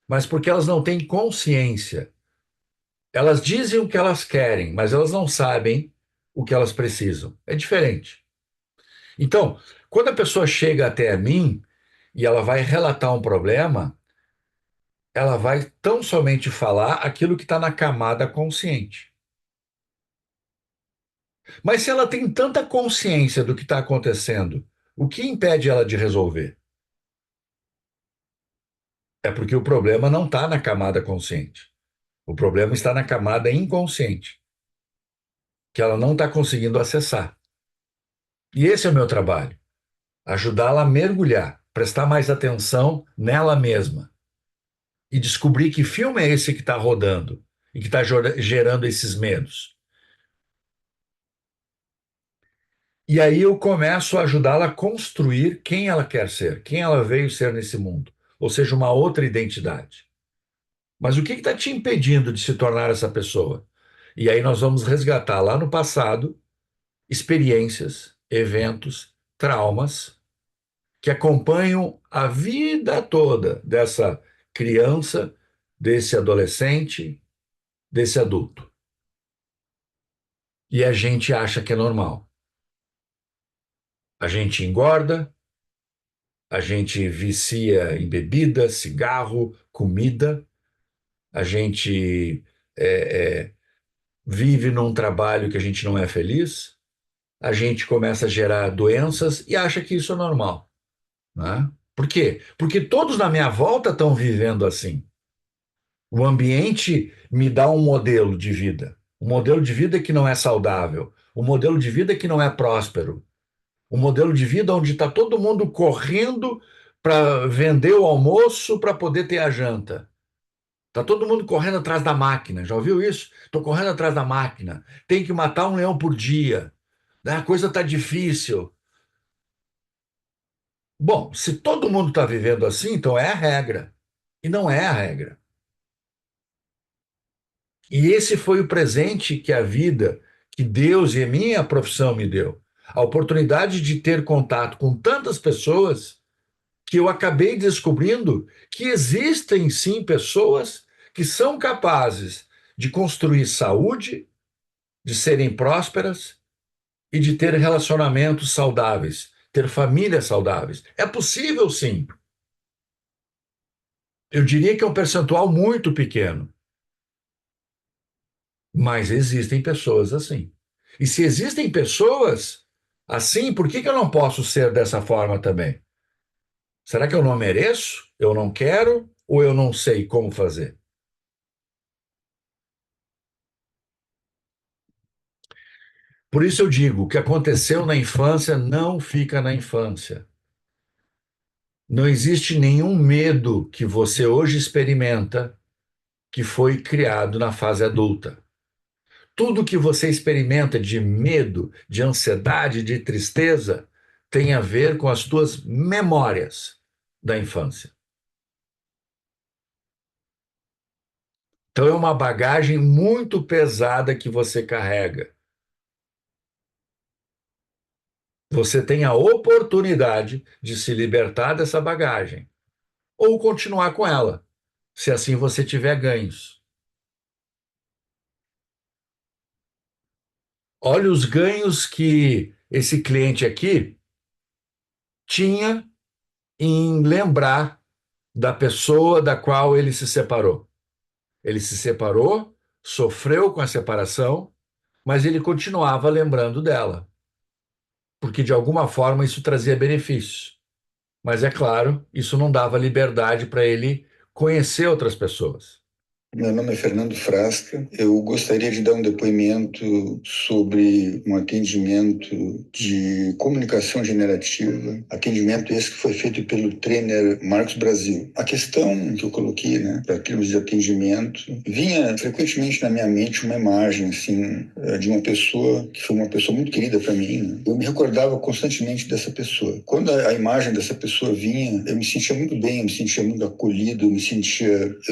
mas porque elas não têm consciência. Elas dizem o que elas querem, mas elas não sabem o que elas precisam. É diferente. Então, quando a pessoa chega até a mim e ela vai relatar um problema, ela vai tão somente falar aquilo que está na camada consciente. Mas se ela tem tanta consciência do que está acontecendo, o que impede ela de resolver? É porque o problema não está na camada consciente. O problema está na camada inconsciente, que ela não está conseguindo acessar. E esse é o meu trabalho: ajudá-la a mergulhar, prestar mais atenção nela mesma e descobrir que filme é esse que está rodando e que está gerando esses medos. E aí eu começo a ajudá-la a construir quem ela quer ser, quem ela veio ser nesse mundo, ou seja, uma outra identidade. Mas o que está te impedindo de se tornar essa pessoa? E aí nós vamos resgatar lá no passado experiências, eventos, traumas que acompanham a vida toda dessa criança, desse adolescente, desse adulto. E a gente acha que é normal. A gente engorda, a gente vicia em bebida, cigarro, comida, a gente vive num trabalho que a gente não é feliz, a gente começa a gerar doenças e acha que isso é normal, né? Por quê? Porque todos na minha volta estão vivendo assim. O ambiente me dá um modelo de vida que não é saudável, um modelo de vida que não é próspero, um modelo de vida onde está todo mundo correndo para vender o almoço para poder ter a janta. Está todo mundo correndo atrás da máquina. Já ouviu isso? Estou correndo atrás da máquina. Tem que matar um leão por dia. Né? A coisa está difícil. Bom, se todo mundo está vivendo assim, então é a regra. E não é a regra. E esse foi o presente que a vida, que Deus e a minha profissão me deu. A oportunidade de ter contato com tantas pessoas que eu acabei descobrindo que existem sim pessoas que são capazes de construir saúde, de serem prósperas e de ter relacionamentos saudáveis, ter famílias saudáveis. É possível, sim. Eu diria que é um percentual muito pequeno, mas existem pessoas assim. E se existem pessoas assim, por que eu não posso ser dessa forma também? Será que eu não mereço? Eu não quero? Ou eu não sei como fazer? Por isso eu digo, o que aconteceu na infância não fica na infância. Não existe nenhum medo que você hoje experimenta que foi criado na fase adulta. Tudo que você experimenta de medo, de ansiedade, de tristeza, tem a ver com as tuas memórias da infância. Então é uma bagagem muito pesada que você carrega. Você tem a oportunidade de se libertar dessa bagagem ou continuar com ela, se assim você tiver ganhos. Olha os ganhos que esse cliente aqui tinha em lembrar da pessoa da qual ele se separou. Ele se separou, sofreu com a separação, mas ele continuava lembrando dela, porque de alguma forma isso trazia benefícios. Mas é claro, isso não dava liberdade para ele conhecer outras pessoas. Meu nome é Fernando Frasca. Eu gostaria de dar um depoimento sobre um atendimento de comunicação generativa, atendimento esse que foi feito pelo trainer Marcos Brasil. A questão que eu coloquei, para termos de atendimento, vinha frequentemente na minha mente uma imagem, assim, de uma pessoa que foi uma pessoa muito querida para mim, né? Eu me recordava constantemente dessa pessoa. Quando a imagem dessa pessoa vinha, eu me sentia muito bem, eu me sentia muito acolhido, eu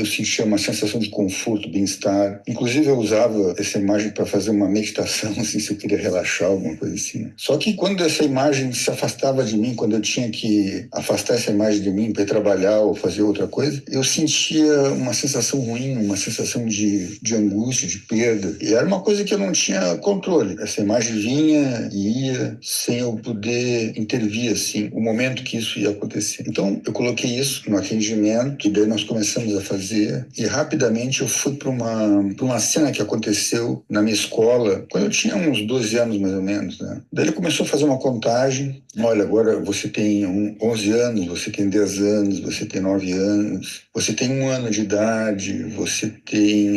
sentia uma sensação de conforto, bem-estar. Inclusive, eu usava essa imagem para fazer uma meditação, assim, se eu queria relaxar, alguma coisa assim. Só que quando essa imagem se afastava de mim, quando eu tinha que afastar essa imagem de mim para ir trabalhar ou fazer outra coisa, eu sentia uma sensação ruim, uma sensação de angústia, de perda. E era uma coisa que eu não tinha controle. Essa imagem vinha e ia sem eu poder intervir, assim, o momento que isso ia acontecer. Então, eu coloquei isso no atendimento e daí nós começamos a fazer e rapidamente eu fui para uma cena que aconteceu na minha escola, quando eu tinha uns 12 anos, mais ou menos, né? Daí ele começou a fazer uma contagem. Olha, agora você tem 11 anos, você tem 10 anos, você tem 9 anos, você tem 1 ano de idade,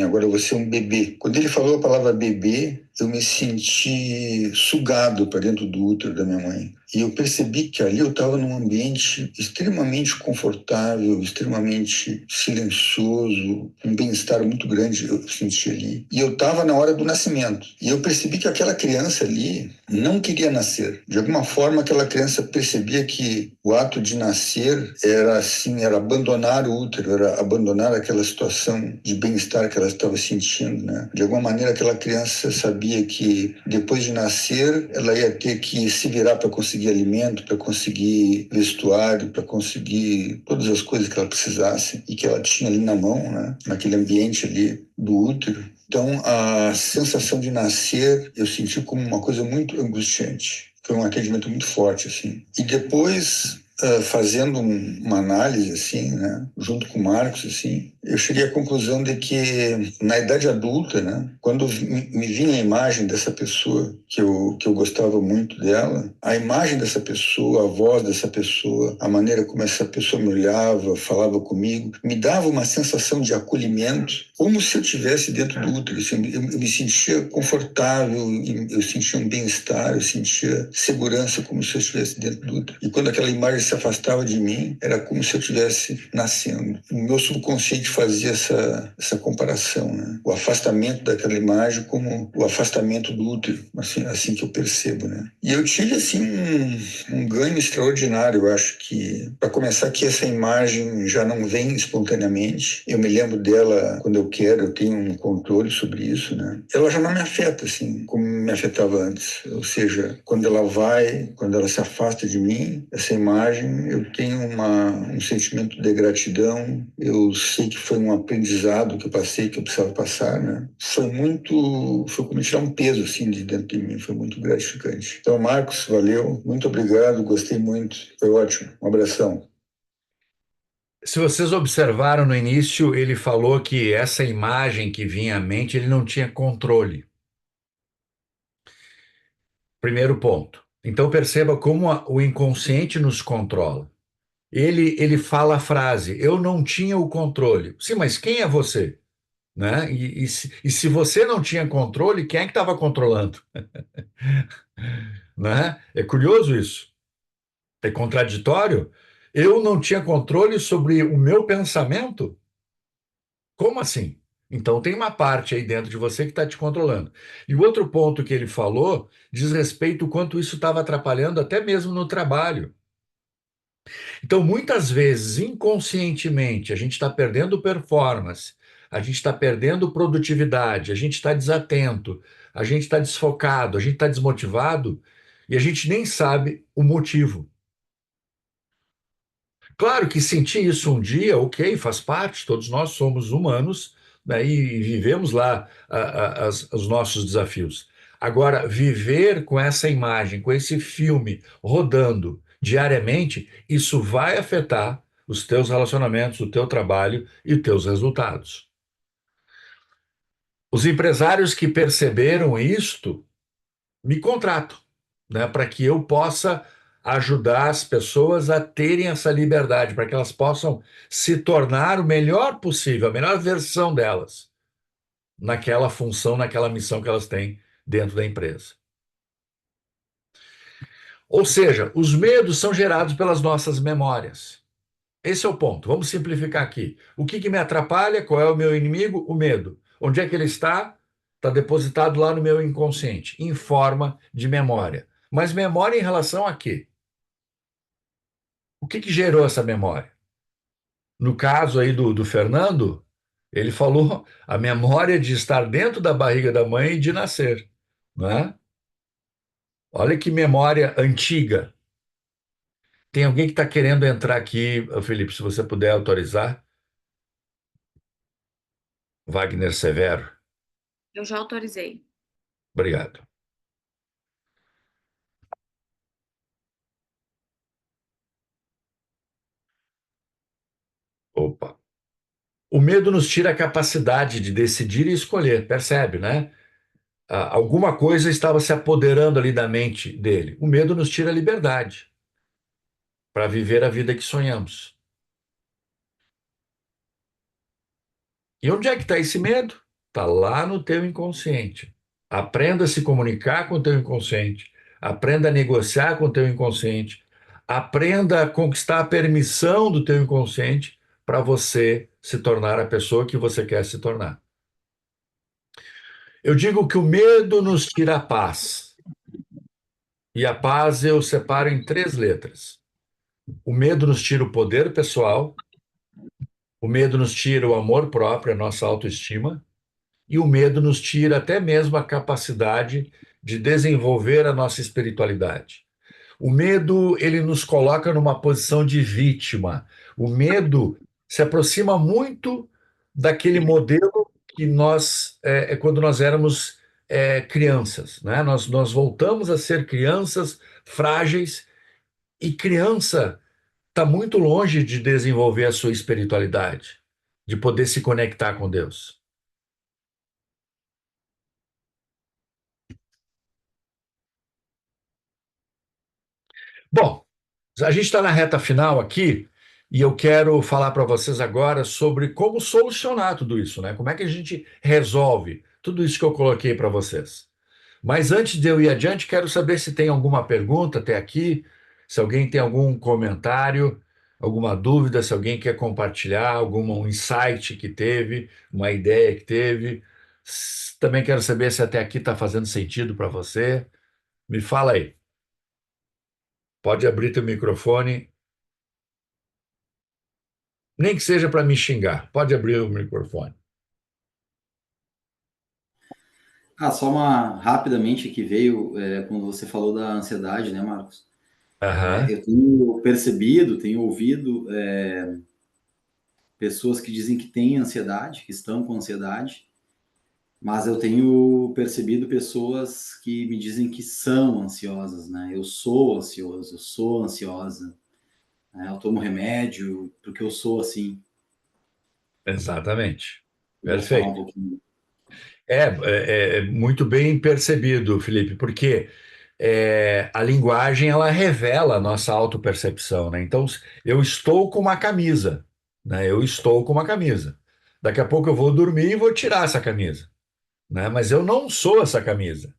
agora você é um bebê. Quando ele falou a palavra bebê, eu me senti sugado para dentro do útero da minha mãe. E eu percebi que ali eu estava num ambiente extremamente confortável, extremamente silencioso, um bem-estar muito grande eu senti ali. E eu estava na hora do nascimento. E eu percebi que aquela criança ali não queria nascer. De alguma forma, aquela criança percebia que o ato de nascer era abandonar o útero, era abandonar aquela situação de bem-estar que ela estava sentindo, né? De alguma maneira, aquela criança sabia que depois de nascer, ela ia ter que se virar para conseguir alimento, para conseguir vestuário, para conseguir todas as coisas que ela precisasse e que ela tinha ali na mão, né? Naquele ambiente ali do útero. Então, a sensação de nascer eu senti como uma coisa muito angustiante. Foi um atendimento muito forte, assim. E depois, fazendo uma análise, assim, né, junto com o Marcos, assim, eu cheguei à conclusão de que na idade adulta, né, quando me vinha a imagem dessa pessoa, que eu gostava muito dela, a imagem dessa pessoa, a voz dessa pessoa, a maneira como essa pessoa me olhava, falava comigo, me dava uma sensação de acolhimento, como se eu estivesse dentro do útero. Assim, eu me sentia confortável, eu sentia um bem-estar, eu sentia segurança, como se eu estivesse dentro do útero. E quando aquela imagem se afastava de mim, era como se eu estivesse nascendo. O meu subconsciente fazia essa comparação, né? O afastamento daquela imagem como o afastamento do útero, assim que eu percebo, né? E eu tive, assim, um ganho extraordinário. Eu acho que, para começar, que essa imagem já não vem espontaneamente. Eu me lembro dela quando eu quero, eu tenho um controle sobre isso, né? Ela já não me afeta, assim, como me afetava antes. Ou seja, quando ela se afasta de mim, essa imagem, eu tenho um sentimento de gratidão. Eu sei que foi um aprendizado que eu passei, que eu precisava passar, né? Foi como tirar um peso, assim, de dentro de mim. Foi muito gratificante. Então, Marcos, valeu. Muito obrigado. Gostei muito. Foi ótimo. Um abração. Se vocês observaram no início, ele falou que essa imagem que vinha à mente, ele não tinha controle. Primeiro ponto. Então perceba como o inconsciente nos controla. Ele fala a frase: eu não tinha o controle. Sim, mas quem é você? Né? E se você não tinha controle, quem é que estava controlando? Né? É curioso isso. É contraditório. Eu não tinha controle sobre o meu pensamento? Como assim? Então tem uma parte aí dentro de você que está te controlando. E o outro ponto que ele falou diz respeito ao quanto isso estava atrapalhando até mesmo no trabalho. Então, muitas vezes, inconscientemente, a gente está perdendo performance, a gente está perdendo produtividade, a gente está desatento, a gente está desfocado, a gente está desmotivado e a gente nem sabe o motivo. Claro que sentir isso um dia, ok, faz parte, todos nós somos humanos, né, e vivemos lá os nossos desafios. Agora, viver com essa imagem, com esse filme rodando diariamente, isso vai afetar os teus relacionamentos, o teu trabalho e os teus resultados. Os empresários que perceberam isto me contratam, né, para que eu possa ajudar as pessoas a terem essa liberdade, para que elas possam se tornar o melhor possível, a melhor versão delas, naquela função, naquela missão que elas têm dentro da empresa. Ou seja, os medos são gerados pelas nossas memórias. Esse é o ponto. Vamos simplificar aqui. O que me atrapalha? Qual é o meu inimigo? O medo. Onde é que ele está? Está depositado lá no meu inconsciente, em forma de memória. Mas memória em relação a quê? O que gerou essa memória? No caso aí do Fernando, ele falou a memória de estar dentro da barriga da mãe e de nascer, não é? Olha que memória antiga. Tem alguém que está querendo entrar aqui, Felipe, se você puder autorizar. Wagner Severo. Eu já autorizei. Obrigado. Opa. O medo nos tira a capacidade de decidir e escolher, percebe, né? Alguma coisa estava se apoderando ali da mente dele. O medo nos tira a liberdade para viver a vida que sonhamos. E onde é que está esse medo? Está lá no teu inconsciente. Aprenda a se comunicar com o teu inconsciente. Aprenda a negociar com o teu inconsciente. Aprenda a conquistar a permissão do teu inconsciente para você se tornar a pessoa que você quer se tornar. Eu digo que o medo nos tira a paz. E a paz eu separo em 3 letras. O medo nos tira o poder pessoal, o medo nos tira o amor próprio, a nossa autoestima, e o medo nos tira até mesmo a capacidade de desenvolver a nossa espiritualidade. O medo, ele nos coloca numa posição de vítima. O medo se aproxima muito daquele modelo que nós, quando nós éramos crianças, né? Nós voltamos a ser crianças frágeis e criança está muito longe de desenvolver a sua espiritualidade, de poder se conectar com Deus. Bom, a gente está na reta final aqui e eu quero falar para vocês agora sobre como solucionar tudo isso, né? Como é que a gente resolve tudo isso que eu coloquei para vocês. Mas antes de eu ir adiante, quero saber se tem alguma pergunta até aqui, se alguém tem algum comentário. alguma dúvida, se alguém quer compartilhar algum insight que teve, uma ideia que teve. Também quero saber se até aqui está fazendo sentido para você. Me fala aí. Pode abrir teu microfone, nem que seja para me xingar. Pode abrir o microfone. Só uma rapidamente que veio quando você falou da ansiedade, né, Marcos? Aham. Eu tenho percebido, tenho ouvido pessoas que dizem que têm ansiedade, que estão com ansiedade, mas eu tenho percebido pessoas que me dizem que são ansiosas, né? Eu sou ansioso, eu sou ansiosa, né? Eu tomo remédio porque eu sou assim. Exatamente. Puder falar um Perfeito. pouquinho. É muito bem percebido, Felipe, porque a linguagem ela revela a nossa autopercepção, né? Então, eu estou com uma camisa, né? Eu estou com uma camisa. Daqui a pouco eu vou dormir e vou tirar essa camisa, né? Mas eu não sou essa camisa.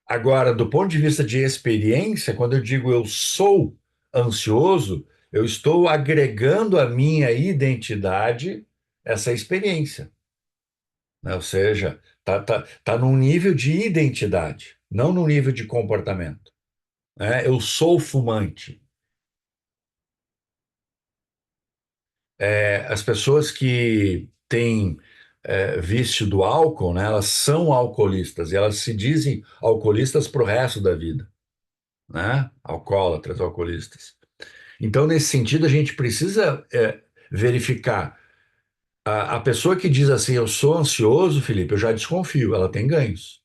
Agora, do ponto de vista de experiência, quando eu digo eu sou ansioso, eu estou agregando à minha identidade essa experiência, né? Ou seja, tá num nível de identidade, não num nível de comportamento, né? Eu sou fumante. As pessoas que têm vício do álcool, né, elas são alcoolistas e elas se dizem alcoolistas para o resto da vida, né? Alcoólatras, alcoolistas. Então, nesse sentido, a gente precisa verificar. A pessoa que diz assim, eu sou ansioso, Felipe, eu já desconfio, ela tem ganhos.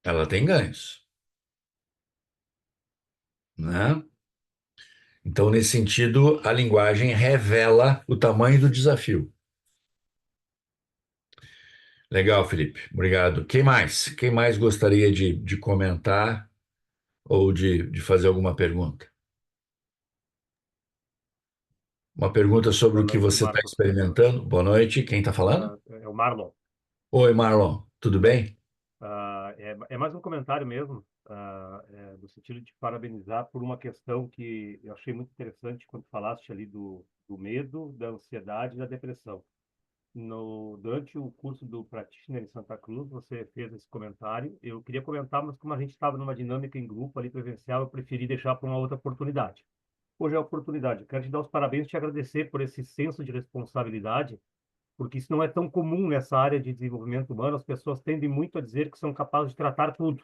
Ela tem ganhos, né? Então, nesse sentido, a linguagem revela o tamanho do desafio. Legal, Felipe. Obrigado. Quem mais? Quem mais gostaria de comentar ou de fazer alguma pergunta? Uma pergunta sobre Boa o que noite, você está Marcos. experimentando. Boa noite. Quem está falando? É o Marlon. Oi, Marlon. Tudo bem? É mais um comentário mesmo, no sentido de parabenizar por uma questão que eu achei muito interessante quando falaste ali do medo, da ansiedade e da depressão. Durante o curso do Practitioner em Santa Cruz, você fez esse comentário. Eu queria comentar, mas como a gente estava numa dinâmica em grupo ali presencial, eu preferi deixar para uma outra oportunidade. Hoje é a oportunidade. Eu quero te dar os parabéns e te agradecer por esse senso de responsabilidade, porque isso não é tão comum nessa área de desenvolvimento humano. As pessoas tendem muito a dizer que são capazes de tratar tudo.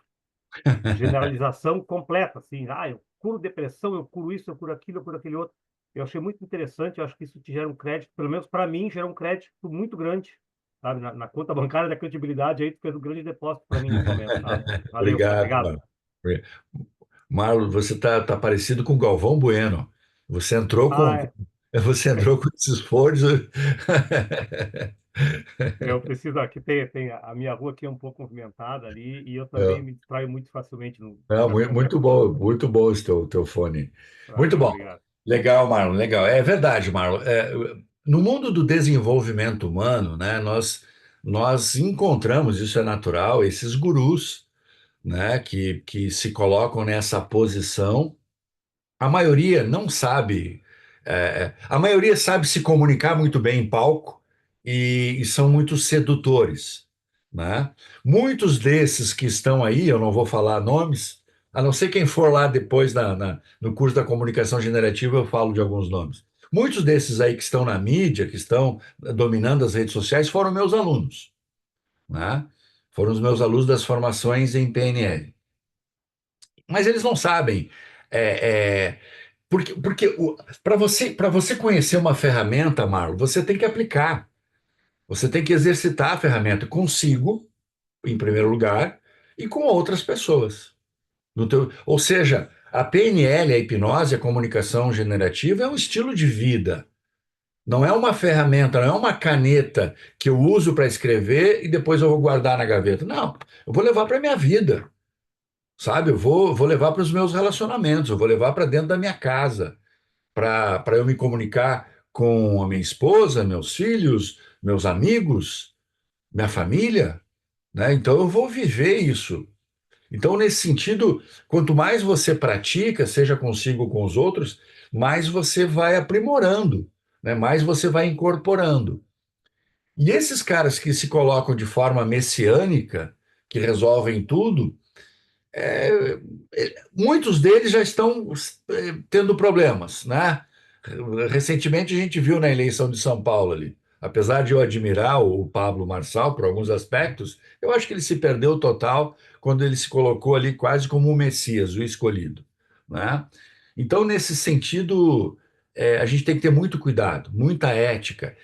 Generalização completa, assim, eu curo depressão, eu curo isso, eu curo aquilo, eu curo aquele outro. Eu achei muito interessante, eu acho que isso te gera um crédito, pelo menos para mim, gera um crédito muito grande, sabe? Na conta bancária da credibilidade, aí tu fez um grande depósito para mim nesse momento, tá? Valeu, cara, Obrigado, obrigado. Marlon. Marlon, você está parecido com Galvão Bueno. Você entrou com, Ah, você entrou com esse esforço. eu preciso aqui, tem a minha rua aqui é um pouco movimentada ali, e eu também me distraio muito facilmente no Não, cartão de muito bom esse teu fone. Muito Valeu, bom. obrigado. Legal, Marlon, legal. É verdade, Marlon. No mundo do desenvolvimento humano, né, nós encontramos, isso é natural, esses gurus, né, que se colocam nessa posição. A maioria não sabe, a maioria sabe se comunicar muito bem em palco e são muito sedutores, né? Muitos desses que estão aí, eu não vou falar nomes, a não ser quem for lá depois no curso da comunicação generativa, eu falo de alguns nomes. Muitos desses aí que estão na mídia, que estão dominando as redes sociais, foram meus alunos, né? Foram os meus alunos das formações em PNL. Mas eles não sabem. é, é, porque para você conhecer uma ferramenta, Marlon, você tem que aplicar. Você tem que exercitar a ferramenta consigo, em primeiro lugar, e com outras pessoas. Ou seja, a PNL, a hipnose, a comunicação generativa é um estilo de vida. Não é uma ferramenta, não é uma caneta que eu uso para escrever e depois eu vou guardar na gaveta. Não, eu vou levar para a minha vida, sabe? Eu vou levar para os meus relacionamentos, eu vou levar para dentro da minha casa, para eu me comunicar com a minha esposa, meus filhos, meus amigos, minha família, né? Então eu vou viver isso. Então, nesse sentido, quanto mais você pratica, seja consigo ou com os outros, mais você vai aprimorando, né? Mais você vai incorporando. E esses caras que se colocam de forma messiânica, que resolvem tudo, é, muitos deles já estão tendo problemas, né? Recentemente a gente viu na eleição de São Paulo ali, apesar de eu admirar o Pablo Marçal por alguns aspectos, eu acho que ele se perdeu total quando ele se colocou ali quase como o Messias, o escolhido, né? Então, nesse sentido, a gente tem que ter muito cuidado, muita ética.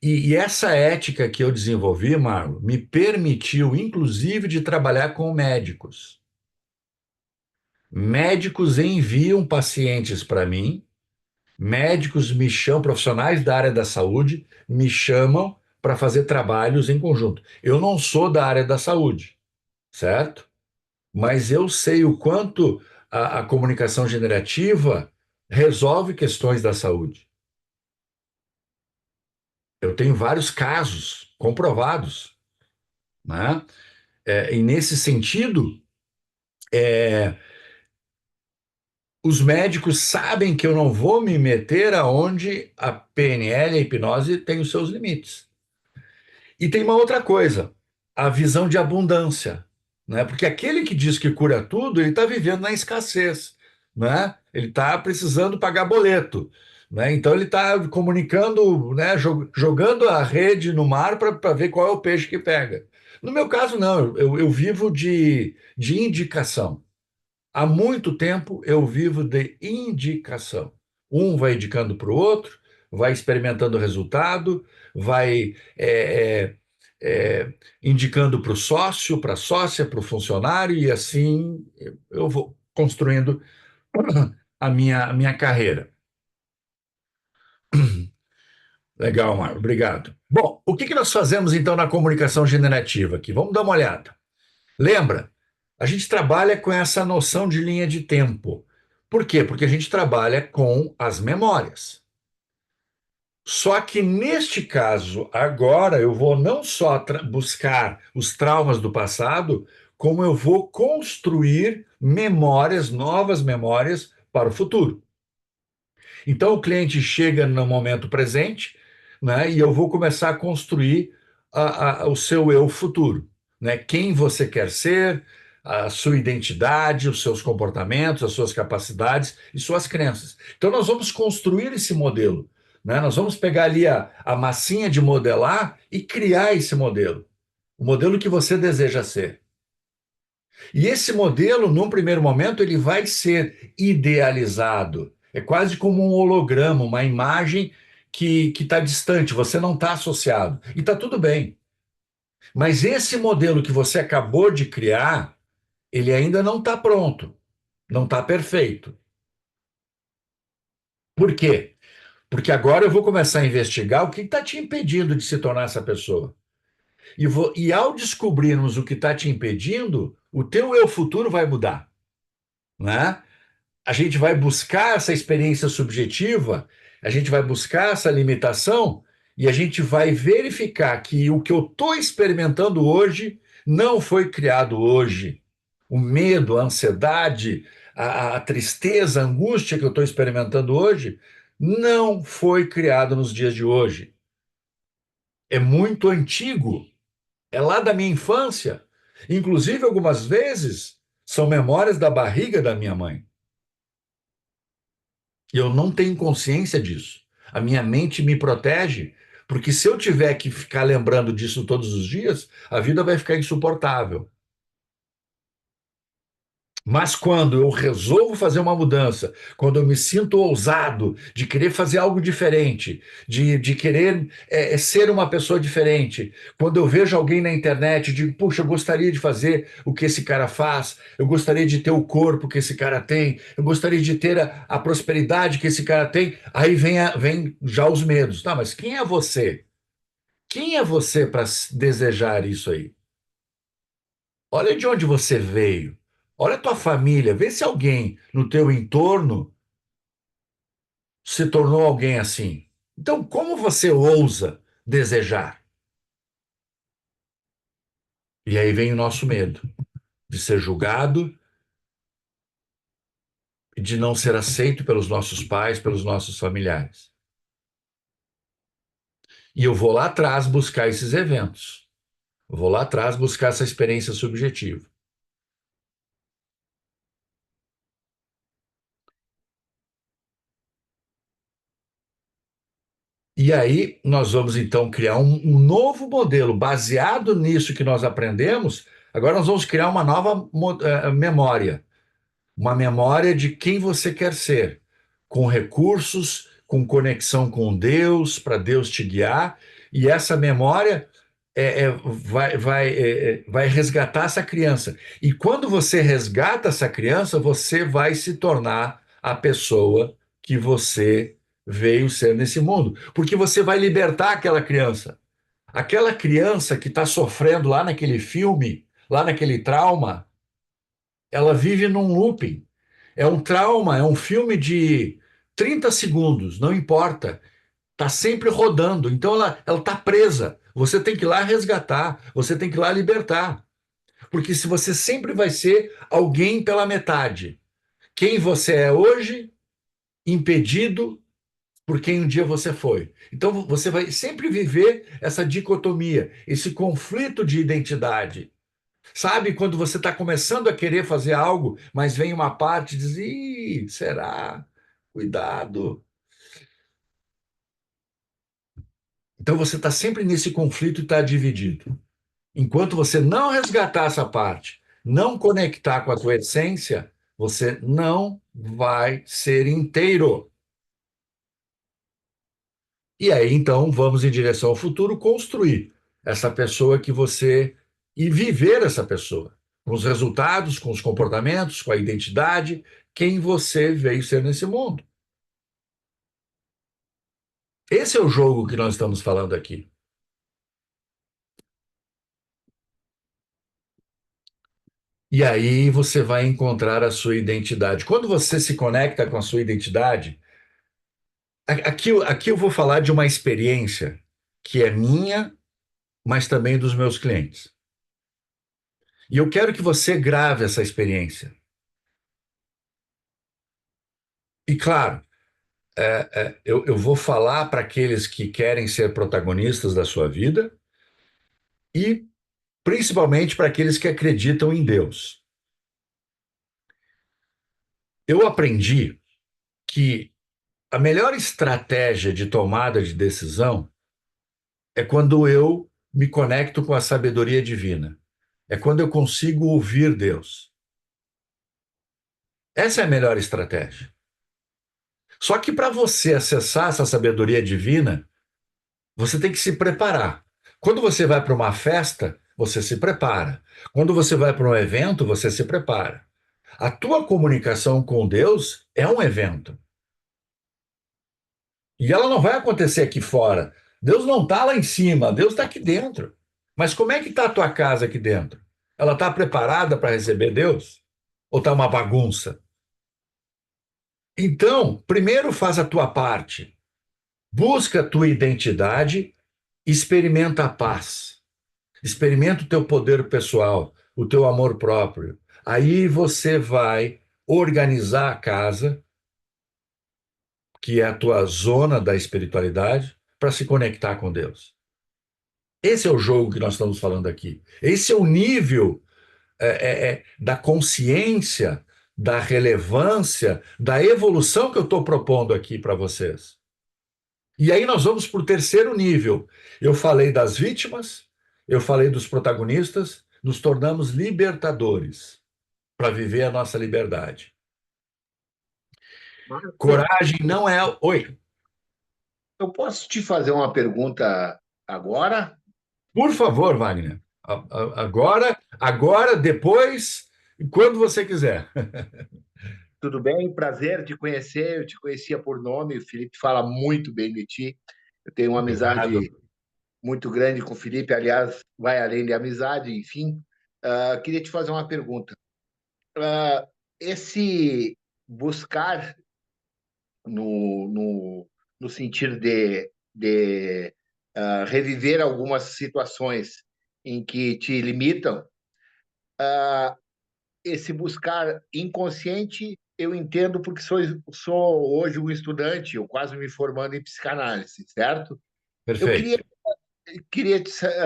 E essa ética que eu desenvolvi, Marlon, me permitiu, inclusive, de trabalhar com médicos. Médicos enviam pacientes para mim, médicos me chamam, profissionais da área da saúde me chamam para fazer trabalhos em conjunto. Eu não sou da área da saúde, certo? Mas eu sei o quanto a comunicação generativa resolve questões da saúde. Eu tenho vários casos comprovados, né? E nesse sentido, é, os médicos sabem que eu não vou me meter aonde a PNL, a hipnose, tem os seus limites. E tem uma outra coisa, a visão de abundância, né? Porque aquele que diz que cura tudo, ele está vivendo na escassez, né? Ele está precisando pagar boleto, né? Então ele está comunicando, né? Jogando a rede no mar para ver qual é o peixe que pega. No meu caso, não, eu vivo de indicação. Há muito tempo eu vivo de indicação. Um vai indicando para o outro, vai experimentando o resultado, vai indicando para o sócio, para a sócia, para o funcionário, e assim eu vou construindo a minha carreira. Legal, Mário, obrigado. Bom, o que nós fazemos então na comunicação generativa aqui? Vamos dar uma olhada. Lembra? A gente trabalha com essa noção de linha de tempo. Por quê? Porque a gente trabalha com as memórias. Só que neste caso, agora eu vou não só buscar os traumas do passado, como eu vou construir memórias, novas memórias para o futuro. Então o cliente chega no momento presente, né, e eu vou começar a construir o seu eu futuro, né? Quem você quer ser, a sua identidade, os seus comportamentos, as suas capacidades e suas crenças. Então nós vamos construir esse modelo, né? Nós vamos pegar ali a massinha de modelar e criar esse modelo, o modelo que você deseja ser. E esse modelo, num primeiro momento, ele vai ser idealizado. É quase como um holograma, uma imagem que está distante, você não está associado. E está tudo bem. Mas esse modelo que você acabou de criar, ele ainda não está pronto, não está perfeito. Por quê? Porque agora eu vou começar a investigar o que está te impedindo de se tornar essa pessoa. E ao descobrirmos o que está te impedindo, o teu eu futuro vai mudar, né? A gente vai buscar essa experiência subjetiva, a gente vai buscar essa limitação e a gente vai verificar que o que eu estou experimentando hoje não foi criado hoje. O medo, a ansiedade, a tristeza, a angústia que eu estou experimentando hoje não foi criado nos dias de hoje. É muito antigo, é lá da minha infância. Inclusive, algumas vezes, são memórias da barriga da minha mãe. E eu não tenho consciência disso. A minha mente me protege, porque se eu tiver que ficar lembrando disso todos os dias, a vida vai ficar insuportável. Mas quando eu resolvo fazer uma mudança, quando eu me sinto ousado de querer fazer algo diferente, de querer ser uma pessoa diferente, quando eu vejo alguém na internet e digo, puxa, eu gostaria de fazer o que esse cara faz, eu gostaria de ter o corpo que esse cara tem, eu gostaria de ter a prosperidade que esse cara tem, aí vem já os medos. Tá, mas quem é você? Quem é você para desejar isso aí? Olha de onde você veio. Olha a tua família. Vê se alguém no teu entorno se tornou alguém assim. Então, como você ousa desejar? E aí vem o nosso medo. de ser julgado e de não ser aceito pelos nossos pais, pelos nossos familiares. E eu vou lá atrás buscar esses eventos. Eu vou lá atrás buscar essa experiência subjetiva. E aí nós vamos então criar um novo modelo baseado nisso que nós aprendemos. Agora nós vamos criar uma nova memória. Uma memória de quem você quer ser, com recursos, com conexão com Deus, para Deus te guiar, e essa memória vai resgatar essa criança. E quando você resgata essa criança, você vai se tornar a pessoa que você veio ser nesse mundo, porque você vai libertar aquela criança. Aquela criança que está sofrendo lá naquele filme, lá naquele trauma, ela vive num looping. É um trauma, é um filme de 30 segundos, não importa. Está sempre rodando, então ela está presa. Você tem que ir lá resgatar, você tem que ir lá libertar. Porque se você sempre vai ser alguém pela metade. Quem você é hoje, impedido por quem um dia você foi. Então você vai sempre viver essa dicotomia, esse conflito de identidade. Sabe quando você está começando a querer fazer algo, mas vem uma parte e diz: Ih, será? Cuidado. Então você está sempre nesse conflito e está dividido. Enquanto você não resgatar essa parte, não conectar com a tua essência, você não vai ser inteiro. E aí, então, vamos em direção ao futuro construir essa pessoa que você e viver essa pessoa, com os resultados, com os comportamentos, com a identidade, quem você veio ser nesse mundo. Esse é o jogo que nós estamos falando aqui. E aí você vai encontrar a sua identidade. Quando você se conecta com a sua identidade, aqui eu vou falar de uma experiência que é minha, mas também dos meus clientes. E eu quero que você grave essa experiência. E claro, eu vou falar para aqueles que querem ser protagonistas da sua vida e principalmente para aqueles que acreditam em Deus. Eu aprendi que a melhor estratégia de tomada de decisão é quando eu me conecto com a sabedoria divina. É quando eu consigo ouvir Deus. Essa é a melhor estratégia. Só que para você acessar essa sabedoria divina, você tem que se preparar. Quando você vai para uma festa, você se prepara. Quando você vai para um evento, você se prepara. A tua comunicação com Deus é um evento. E ela não vai acontecer aqui fora. Deus não está lá em cima, Deus está aqui dentro. Mas como é que está a tua casa aqui dentro? Ela está preparada para receber Deus? Ou está uma bagunça? Então, primeiro faz a tua parte. Busca a tua identidade, experimenta a paz. Experimenta o teu poder pessoal, o teu amor próprio. Aí você vai organizar a casa, que é a tua zona da espiritualidade, para se conectar com Deus. Esse é o jogo que nós estamos falando aqui. Esse é o nível da consciência, da relevância, da evolução que eu estou propondo aqui para vocês. E aí nós vamos para o terceiro nível. Eu falei das vítimas, eu falei dos protagonistas, nos tornamos libertadores para viver a nossa liberdade. Coragem não é. Oi. Eu posso te fazer uma pergunta agora? Por favor, Wagner. Agora, depois, quando você quiser. Tudo bem? Prazer te conhecer. Eu te conhecia por nome. O Felipe fala muito bem de ti. Eu tenho uma Obrigado. amizade muito grande com o Felipe. Aliás, vai além de amizade, enfim. Queria te fazer uma pergunta. Esse buscar no sentido de reviver algumas situações em que te limitam, esse buscar inconsciente eu entendo porque sou hoje um estudante, eu quase me formando em psicanálise, certo? Eu Perfeito. queria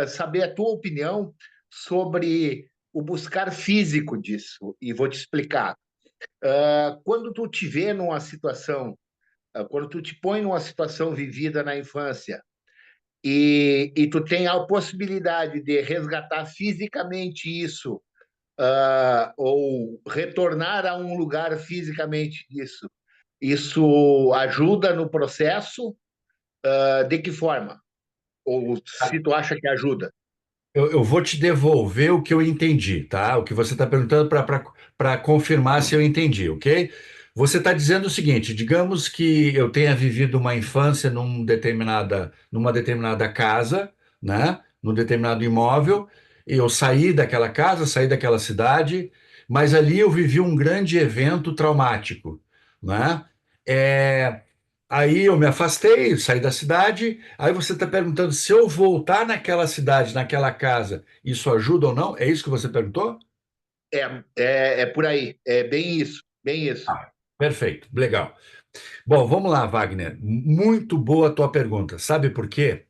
saber a tua opinião sobre o buscar físico disso, e vou te explicar. Quando tu te vê numa situação, quando tu te põe numa situação vivida na infância, e tu tem a possibilidade de resgatar fisicamente isso, ou retornar a um lugar fisicamente disso, isso ajuda no processo? De que forma? Ou se tu acha que ajuda? Eu vou te devolver o que eu entendi, tá? O que você está perguntando para confirmar se eu entendi, ok? Você está dizendo o seguinte: digamos que eu tenha vivido uma infância numa determinada casa, né? Num determinado imóvel, e eu saí daquela casa, saí daquela cidade, mas ali eu vivi um grande evento traumático, né? É, Aí eu me afastei, saí da cidade. Aí você está perguntando se eu voltar naquela cidade, naquela casa, isso ajuda ou não? É isso que você perguntou? É por aí, é bem isso, bem isso. Ah, perfeito, legal. Bom, vamos lá, Wagner. Muito boa a tua pergunta. Sabe por quê?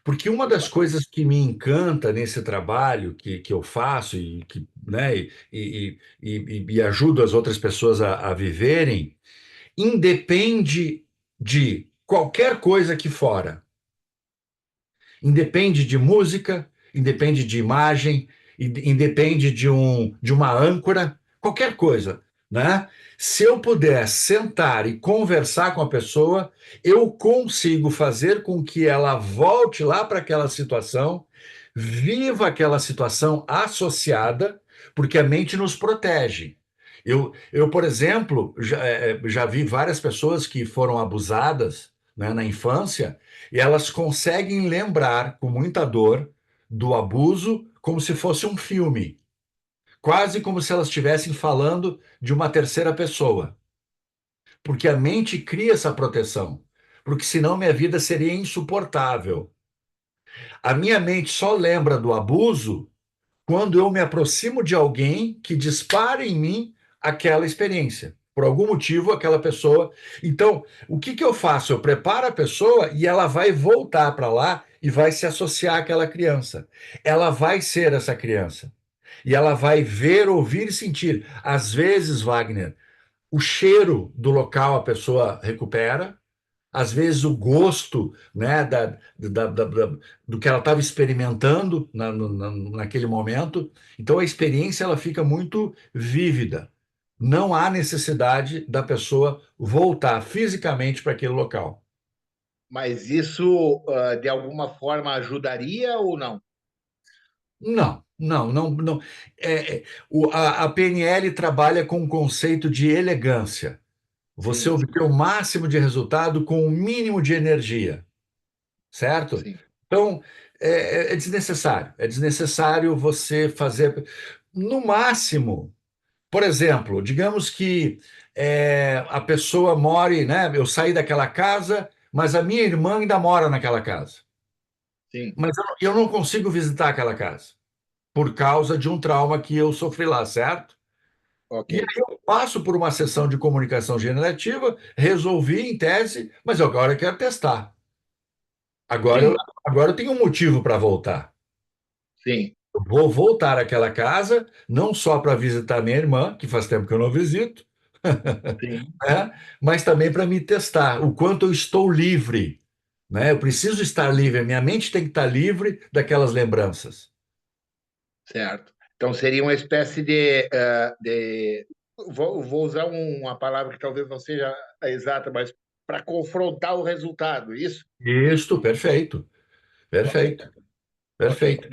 Porque uma das coisas que me encanta nesse trabalho que eu faço e que, né, e ajudo as outras pessoas a viverem, independe de qualquer coisa aqui fora. Independe de música, independe de imagem, independe de uma âncora, qualquer coisa, né? Se eu puder sentar e conversar com a pessoa, eu consigo fazer com que ela volte lá para aquela situação, viva aquela situação associada, porque a mente nos protege. Por exemplo, já vi várias pessoas que foram abusadas, né, na infância e elas conseguem lembrar com muita dor do abuso como se fosse um filme, quase como se elas estivessem falando de uma terceira pessoa, porque a mente cria essa proteção, porque senão minha vida seria insuportável. A minha mente só lembra do abuso quando eu me aproximo de alguém que dispara em mim aquela experiência. Por algum motivo, aquela pessoa. Então, o que que eu faço? Eu preparo a pessoa e ela vai voltar para lá e vai se associar àquela criança. Ela vai ser essa criança. E ela vai ver, ouvir e sentir. Às vezes, Wagner, o cheiro do local a pessoa recupera, às vezes o gosto, né, do que ela estava experimentando naquele momento. Então a experiência ela fica muito vívida. Não há necessidade da pessoa voltar fisicamente para aquele local. Mas isso, de alguma forma, ajudaria ou não? Não, não, não, não. A PNL trabalha com o conceito de elegância. Você Sim, obter o máximo de resultado com o mínimo de energia. Certo? sim, Então, é desnecessário. É desnecessário você fazer. No máximo, por exemplo, digamos que a pessoa more, né? Eu saí daquela casa, mas a minha irmã ainda mora naquela casa. sim. Mas eu não consigo visitar aquela casa por causa de um trauma que eu sofri lá, certo? Ok. E aí eu passo por uma sessão de comunicação generativa, resolvi em tese, mas agora eu quero testar. Agora eu, Sim, agora eu tenho um motivo para voltar. sim, Eu vou voltar àquela casa, não só para visitar minha irmã, que faz tempo que eu não visito, sim. né? Mas também para me testar o quanto eu estou livre, né? Eu preciso estar livre, a minha mente tem que estar livre daquelas lembranças. Certo. Então seria uma espécie vou usar uma palavra que talvez não seja a exata, mas para confrontar o resultado, isso? Isso, perfeito, Ok, perfeito, ok. perfeito.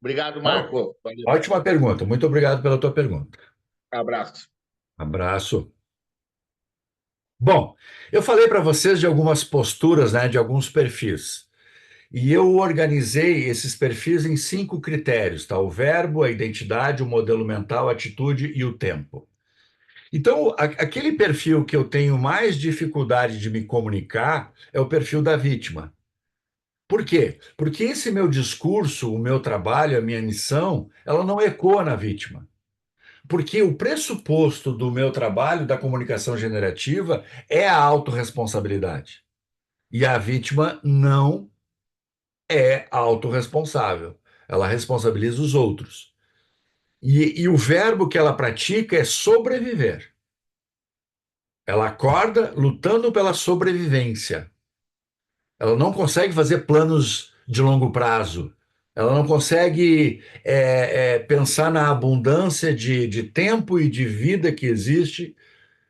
Obrigado, Ó, Marco. Valeu. ótima pergunta, muito obrigado pela tua pergunta. Abraço. Abraço. Bom, eu falei para vocês de algumas posturas, né, de alguns perfis. E eu organizei esses perfis em 5 critérios, tá? O verbo, a identidade, o modelo mental, a atitude e o tempo. Então, aquele perfil que eu tenho mais dificuldade de me comunicar é o perfil da vítima. Por quê? Porque esse meu discurso, o meu trabalho, a minha missão, ela não ecoa na vítima. Porque o pressuposto do meu trabalho da comunicação generativa é a autorresponsabilidade. E a vítima não é autorresponsável. Ela responsabiliza os outros. E o verbo que ela pratica é sobreviver. Ela acorda lutando pela sobrevivência. Ela não consegue fazer planos de longo prazo. Ela não consegue pensar na abundância de tempo e de vida que existe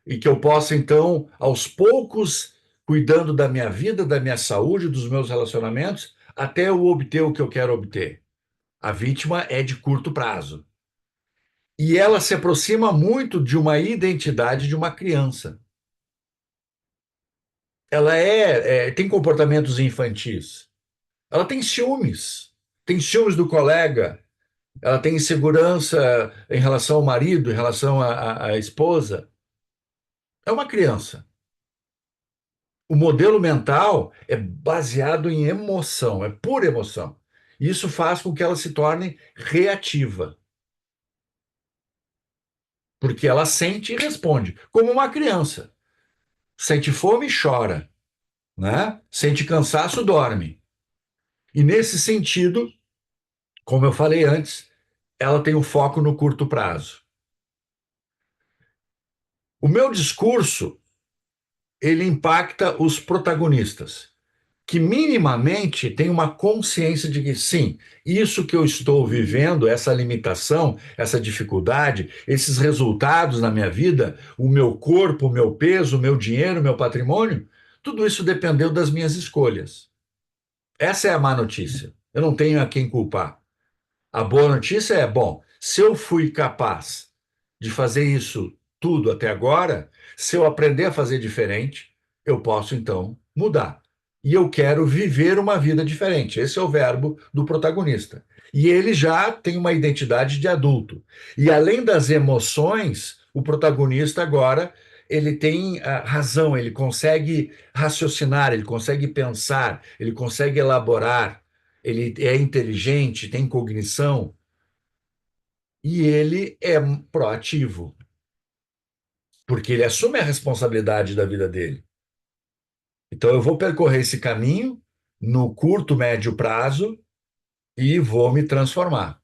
e que eu possa, então, aos poucos, cuidando da minha vida, da minha saúde, dos meus relacionamentos, até eu obter o que eu quero obter. A vítima é de curto prazo. E ela se aproxima muito de uma identidade de uma criança. Ela tem comportamentos infantis. Ela tem ciúmes do colega, ela tem insegurança em relação ao marido, em relação à esposa. É uma criança. O modelo mental é baseado em emoção, é pura emoção. Isso faz com que ela se torne reativa, porque ela sente e responde, como uma criança. Sente fome e chora, né? Sente cansaço, dorme. E nesse sentido, como eu falei antes, ela tem o foco no curto prazo. O meu discurso, ele impacta os protagonistas, que minimamente têm uma consciência de que, sim, isso que eu estou vivendo, essa limitação, essa dificuldade, esses resultados na minha vida, o meu corpo, o meu peso, o meu dinheiro, o meu patrimônio, tudo isso dependeu das minhas escolhas. Essa é a má notícia. Eu não tenho a quem culpar. A boa notícia é, bom, se eu fui capaz de fazer isso tudo até agora, se eu aprender a fazer diferente, eu posso então mudar. E eu quero viver uma vida diferente. Esse é o verbo do protagonista. E ele já tem uma identidade de adulto. E além das emoções, o protagonista agora ele tem a razão, ele consegue raciocinar, ele consegue pensar, ele consegue elaborar, ele é inteligente, tem cognição e ele é proativo, porque ele assume a responsabilidade da vida dele. Então eu vou percorrer esse caminho no curto, médio prazo e vou me transformar.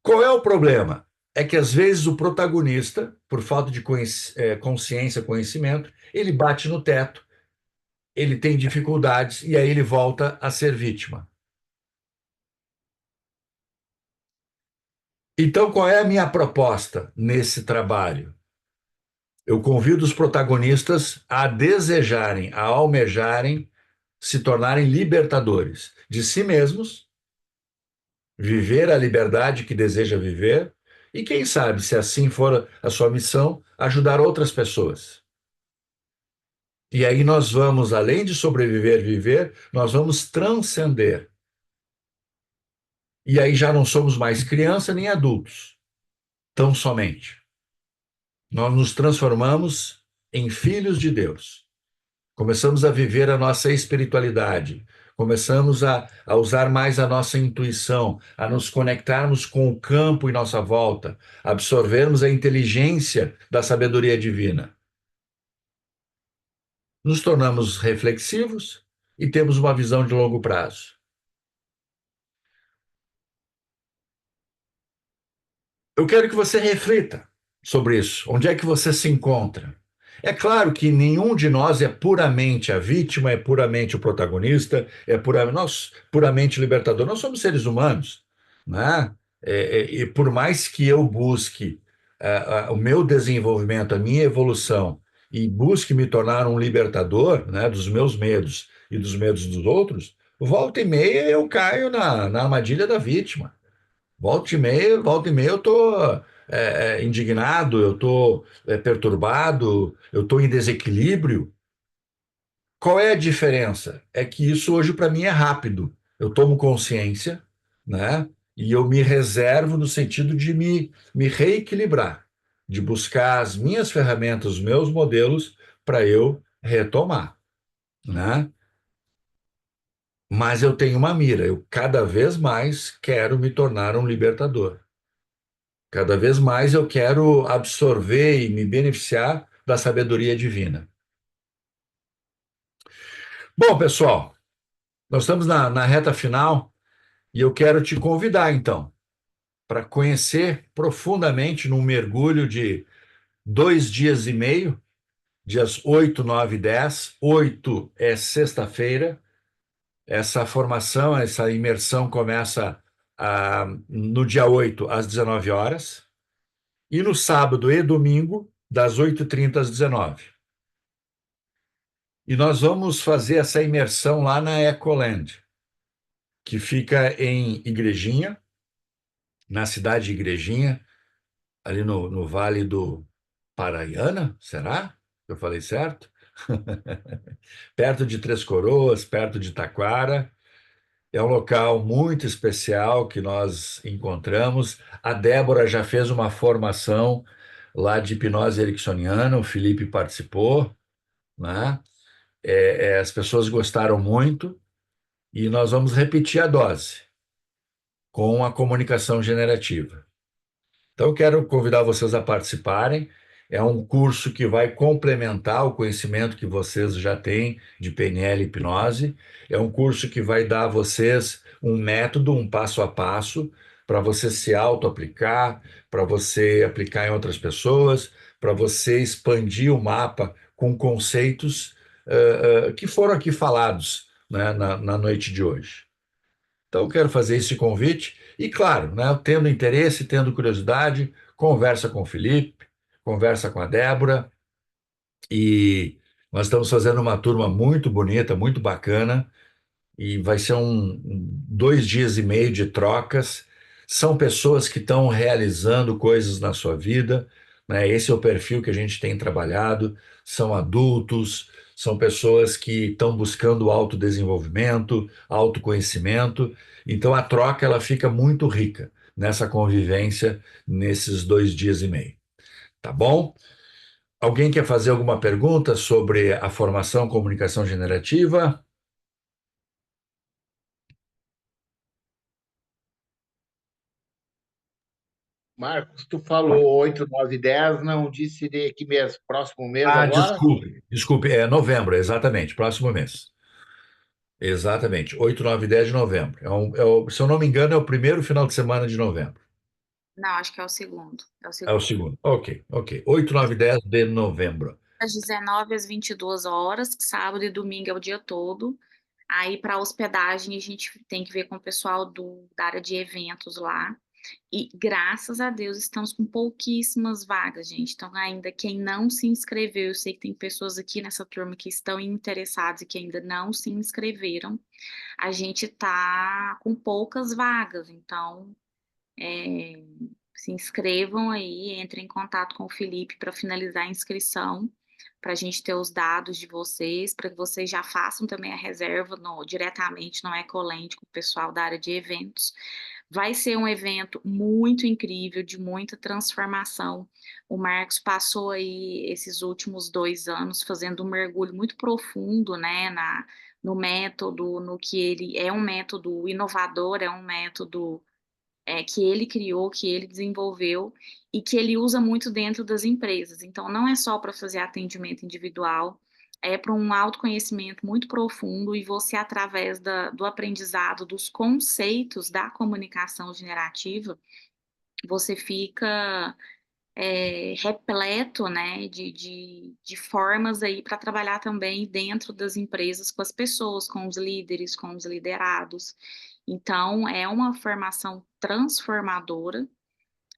Qual é o problema? É que às vezes o protagonista, por falta de consciência, conhecimento, ele bate no teto, ele tem dificuldades e aí ele volta a ser vítima. Então, qual é a minha proposta nesse trabalho? Eu convido os protagonistas a desejarem, a almejarem se tornarem libertadores de si mesmos, viver a liberdade que deseja viver e, quem sabe, se assim for a sua missão, ajudar outras pessoas. E aí nós vamos, além de sobreviver, viver, nós vamos transcender. E aí já não somos mais criança nem adultos, tão somente. Nós nos transformamos em filhos de Deus. Começamos a viver a nossa espiritualidade, começamos a usar mais a nossa intuição, a nos conectarmos com o campo em nossa volta, absorvermos a inteligência da sabedoria divina. Nos tornamos reflexivos e temos uma visão de longo prazo. Eu quero que você reflita sobre isso. Onde é que você se encontra? É claro que nenhum de nós é puramente a vítima, é puramente o protagonista, nós puramente o libertador. Nós somos seres humanos, né? E por mais que eu busque o meu desenvolvimento, a minha evolução, e busque me tornar um libertador, né, dos meus medos e dos medos dos outros, volta e meia eu caio na armadilha da vítima. Volta e meia eu estou indignado, eu estou perturbado, eu estou em desequilíbrio. Qual é a diferença? É que isso hoje para mim é rápido. Eu tomo consciência, né? E eu me reservo no sentido de me reequilibrar, de buscar as minhas ferramentas, os meus modelos para eu retomar, né? Mas eu tenho uma mira, eu cada vez mais quero me tornar um libertador. Cada vez mais eu quero absorver e me beneficiar da sabedoria divina. Bom, pessoal, nós estamos na reta final e eu quero te convidar, então, para conhecer profundamente num mergulho de 2 dias e meio, dias 8, 9 e 10. 8 é sexta-feira. Essa formação, essa imersão começa no dia 8, às 19 horas, e no sábado e domingo, das 8h30 às 19. E nós vamos fazer essa imersão lá na Ecoland, que fica em Igrejinha, na cidade de Igrejinha, ali no Vale do Paraiana, será? Eu falei certo? Perto de Três Coroas, perto de Taquara. É um local muito especial que nós encontramos. A Débora já fez uma formação lá de hipnose ericksoniana, o Felipe participou, né? As pessoas gostaram muito e nós vamos repetir a dose com a comunicação generativa. Então, eu quero convidar vocês a participarem. É um curso que vai complementar o conhecimento que vocês já têm de PNL e hipnose. É um curso que vai dar a vocês um método, um passo a passo, para você se auto-aplicar, para você aplicar em outras pessoas, para você expandir o mapa com conceitos que foram aqui falados, né, na noite de hoje. Então, eu quero fazer esse convite e, claro, né, tendo interesse, tendo curiosidade, conversa com o Felipe, conversa com a Débora e nós estamos fazendo uma turma muito bonita, muito bacana e vai ser 2 dias e meio de trocas. São pessoas que estão realizando coisas na sua vida, né? Esse é o perfil que a gente tem trabalhado. São adultos, são pessoas que estão buscando autodesenvolvimento, autoconhecimento. Então a troca ela fica muito rica nessa convivência nesses 2 dias e meio. Tá bom? Alguém quer fazer alguma pergunta sobre a formação comunicação generativa? Marcos, tu falou 8, 9, 10, não disse de que mês? Próximo mês agora? Desculpe, é novembro, exatamente, próximo mês. Exatamente, 8, 9 e 10 de novembro. Se eu não me engano, é o primeiro final de semana de novembro. Não, acho que é o segundo. É o É o segundo. segundo. Ok, ok. 8, 9 e 10 de novembro. Das 19 às 22 horas, sábado e domingo é o dia todo. Aí, para hospedagem, a gente tem que ver com o pessoal da área de eventos lá. E, graças a Deus, estamos com pouquíssimas vagas, gente. Então, ainda quem não se inscreveu, eu sei que tem pessoas aqui nessa turma que estão interessadas e que ainda não se inscreveram. A gente está com poucas vagas, então se inscrevam aí, entrem em contato com o Felipe para finalizar a inscrição, para a gente ter os dados de vocês, para que vocês já façam também a reserva diretamente no Ecoland com o pessoal da área de eventos. Vai ser um evento muito incrível, de muita transformação. O Marcos passou aí esses últimos 2 anos fazendo um mergulho muito profundo, né, no método, no que ele é um método inovador, é um método que ele criou, que ele desenvolveu e que ele usa muito dentro das empresas. Então, não é só para fazer atendimento individual, é para um autoconhecimento muito profundo e você, através do aprendizado dos conceitos da comunicação generativa, você fica repleto, né, de formas aí para trabalhar também dentro das empresas com as pessoas, com os líderes, com os liderados. Então, é uma formação transformadora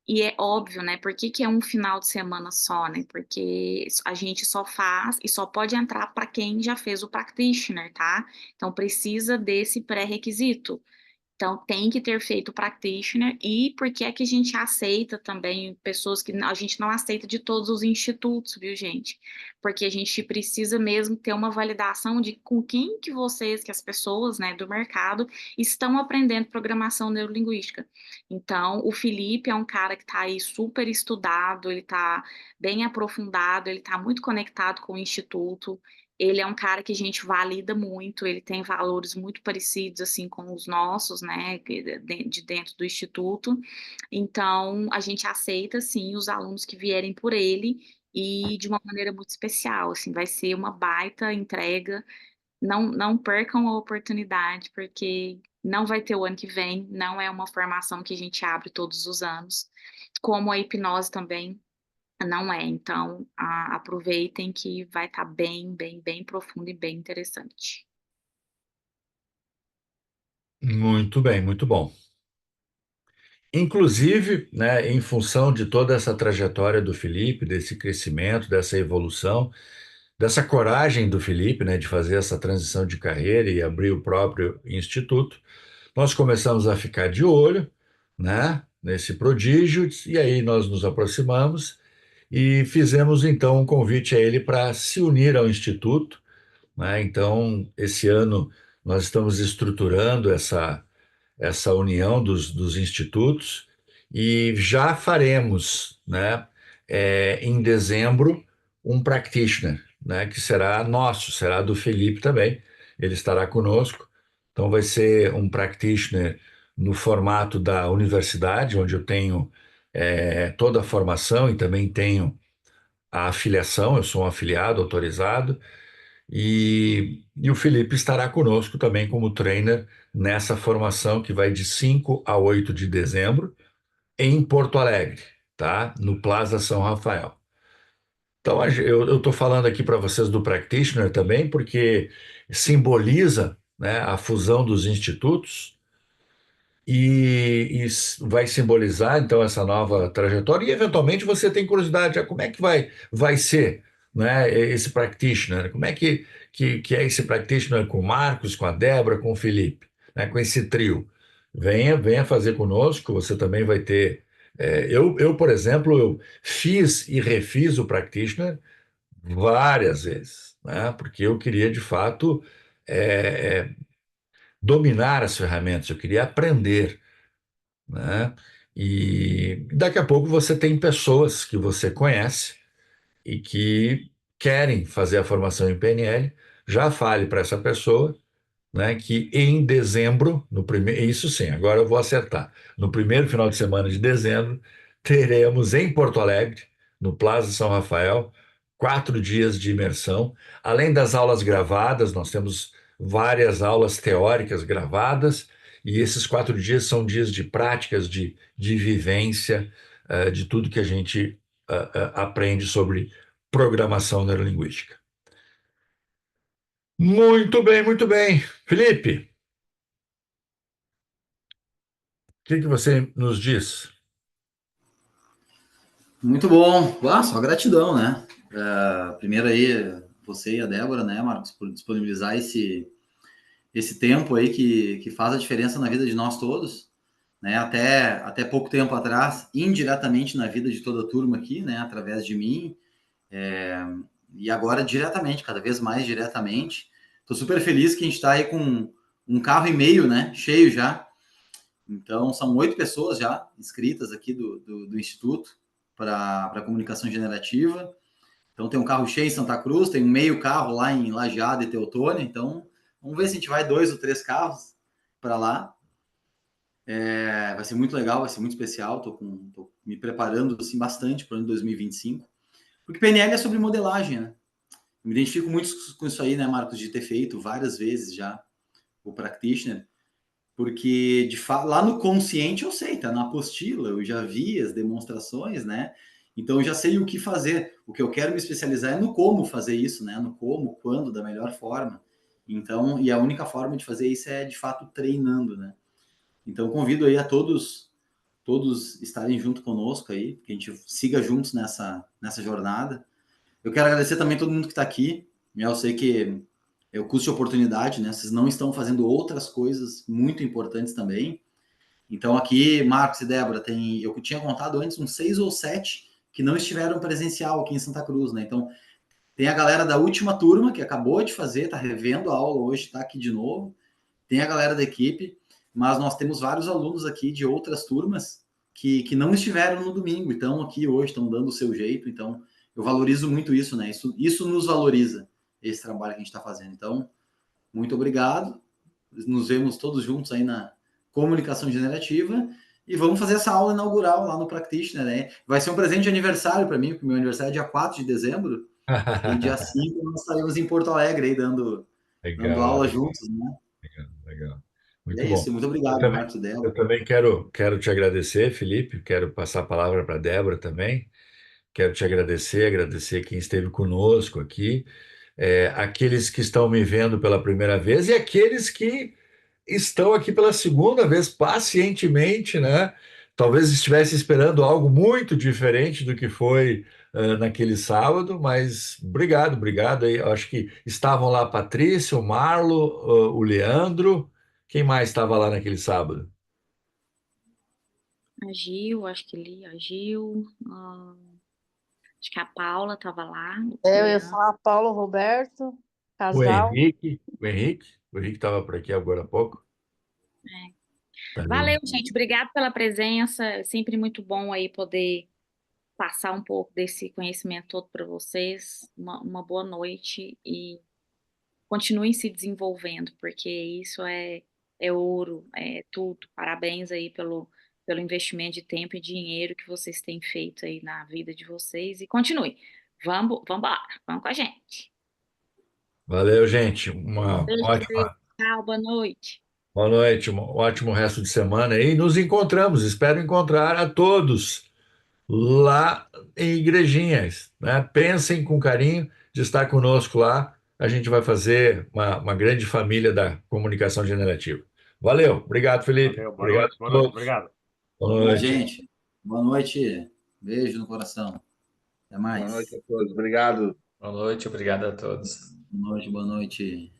e é óbvio, né, por que é um final de semana só, né, porque a gente só faz e só pode entrar para quem já fez o practitioner, tá? Então, precisa desse pré-requisito. Então, tem que ter feito practitioner e porque é que a gente aceita também pessoas que a gente não aceita de todos os institutos, viu, gente? Porque a gente precisa mesmo ter uma validação de com quem que vocês, que as pessoas, né, do mercado, estão aprendendo programação neurolinguística. Então, o Felipe é um cara que está aí super estudado, ele está bem aprofundado, ele está muito conectado com o instituto. Ele é um cara que a gente valida muito, ele tem valores muito parecidos assim com os nossos, né, de dentro do instituto. Então, a gente aceita sim os alunos que vierem por ele e de uma maneira muito especial, assim, vai ser uma baita entrega. Não percam a oportunidade, porque não vai ter o ano que vem, não é uma formação que a gente abre todos os anos, como a hipnose também não é. Então, aproveitem que vai estar bem, bem, bem profundo e bem interessante. Muito bem, muito bom. Inclusive, né, em função de toda essa trajetória do Felipe, desse crescimento, dessa evolução, dessa coragem do Felipe, né, de fazer essa transição de carreira e abrir o próprio instituto, nós começamos a ficar de olho, né, nesse prodígio, e aí nós nos aproximamos e fizemos então um convite a ele para se unir ao instituto, né? Então, esse ano nós estamos estruturando essa união dos institutos e já faremos, né, em dezembro, um practitioner, né, que será nosso, será do Felipe também. Ele estará conosco. Então, vai ser um practitioner no formato da universidade, onde eu tenho toda a formação e também tenho a afiliação, eu sou um afiliado autorizado. E o Felipe estará conosco também como trainer nessa formação que vai de 5 a 8 de dezembro em Porto Alegre, tá? No Plaza São Rafael. Então, eu estou falando aqui para vocês do Practitioner também, porque simboliza, né, a fusão dos institutos e vai simbolizar então essa nova trajetória. E eventualmente você tem curiosidade, como é que vai ser, né, esse practitioner? Como é que é esse practitioner com o Marcos, com a Débora, com o Felipe, né, com esse trio? Venha fazer conosco, você também vai ter. Por exemplo, eu fiz e refiz o practitioner várias vezes, né, porque eu queria de fato dominar as ferramentas, eu queria aprender, né? E daqui a pouco você tem pessoas que você conhece e que querem fazer a formação em PNL, já fale para essa pessoa, né, que em dezembro, no primeiro, isso sim, agora eu vou acertar. No primeiro final de semana de dezembro, teremos em Porto Alegre, no Plaza São Rafael, 4 dias de imersão. Além das aulas gravadas, nós temos várias aulas teóricas gravadas, e esses 4 dias são dias de práticas, de vivência, de tudo que a gente aprende sobre programação neurolinguística. Muito bem, muito bem. Felipe, o que você nos diz? Muito bom. Só gratidão, né? Primeiro aí, você e a Débora, né, Marcos, por disponibilizar esse tempo aí que faz a diferença na vida de nós todos, né? Até pouco tempo atrás, indiretamente na vida de toda a turma aqui, né, através de mim, e agora diretamente, cada vez mais diretamente. Estou super feliz que a gente está aí com 1,5 carro, né, cheio já. Então, são 8 pessoas já inscritas aqui do Instituto para Comunicação Generativa. Então, tem um carro cheio em Santa Cruz, tem um meio carro lá em Lajeado e Teutônia. Então, vamos ver se a gente vai 2 ou 3 carros para lá. Vai ser muito legal, vai ser muito especial. Estou me preparando assim, bastante para o ano 2025. Porque PNL é sobre modelagem, né? Eu me identifico muito com isso aí, né, Marcos, de ter feito várias vezes já o practitioner. Porque, de fato, lá no consciente eu sei, tá na apostila, eu já vi as demonstrações, né? Então eu já sei o que fazer. O que eu quero me especializar é no como fazer isso, né? No como, quando, da melhor forma. Então, e a única forma de fazer isso é, de fato, treinando, né? Então, convido aí a todos estarem junto conosco aí, que a gente siga juntos nessa jornada. Eu quero agradecer também todo mundo que está aqui. Eu sei que é o custo de oportunidade, né? Vocês não estão fazendo outras coisas muito importantes também. Então, aqui, Marcos e Débora, eu tinha contado antes uns 6 ou 7 que não estiveram presencial aqui em Santa Cruz, né? Então, tem a galera da última turma que acabou de fazer, está revendo a aula hoje, está aqui de novo. Tem a galera da equipe, mas nós temos vários alunos aqui de outras turmas que não estiveram no domingo, então aqui hoje estão dando o seu jeito. Então, eu valorizo muito isso, né? Isso nos valoriza. esse trabalho que a gente está fazendo. Então, muito obrigado. Nos vemos todos juntos aí na comunicação generativa e vamos fazer essa aula inaugural lá no Practitioner, né? Vai ser um presente de aniversário para mim, porque meu aniversário é dia 4 de dezembro e dia 5 nós estaremos em Porto Alegre aí dando Legal, aula juntos, né? legal. E Muito é bom. isso, muito obrigado, Marcos e Débora. Eu também quero te agradecer, Felipe. Quero passar a palavra para a Débora também. Quero te agradecer quem esteve conosco aqui, aqueles que estão me vendo pela primeira vez e aqueles que estão aqui pela segunda vez, pacientemente, né? Talvez estivesse esperando algo muito diferente do que foi naquele sábado, mas obrigado aí. Eu acho que estavam lá a Patrícia, o Marlo, o Leandro. Quem mais estava lá naquele sábado? A Gil, acho que a Gil, acho que a Paula estava lá. Eu ia falar Paulo Roberto, O casal. Henrique, o Henrique estava por aqui agora há pouco. Valeu, Também. gente. Obrigado pela presença. É sempre muito bom aí poder passar um pouco desse conhecimento todo para vocês. Uma boa noite e continuem se desenvolvendo, porque isso é ouro, é tudo. Parabéns aí pelo investimento de tempo e dinheiro que vocês têm feito aí na vida de vocês e continue. Vamos embora, vamos com a gente. Valeu, gente. Uma Beijo, ótima tchau, boa noite. boa noite, um ótimo resto de semana aí. Nos encontramos. Espero encontrar a todos lá em Igrejinhas, né? Pensem com carinho de estar conosco lá. A gente vai fazer uma grande família da comunicação generativa. Valeu. Obrigado, Felipe. Valeu, boa Obrigado noite, a boa noite, todos. obrigado. Boa Boa, noite. gente. Boa noite. Beijo no coração. Até Boa noite mais. a todos. Obrigado. Boa noite, obrigado a todos. Boa noite, boa noite.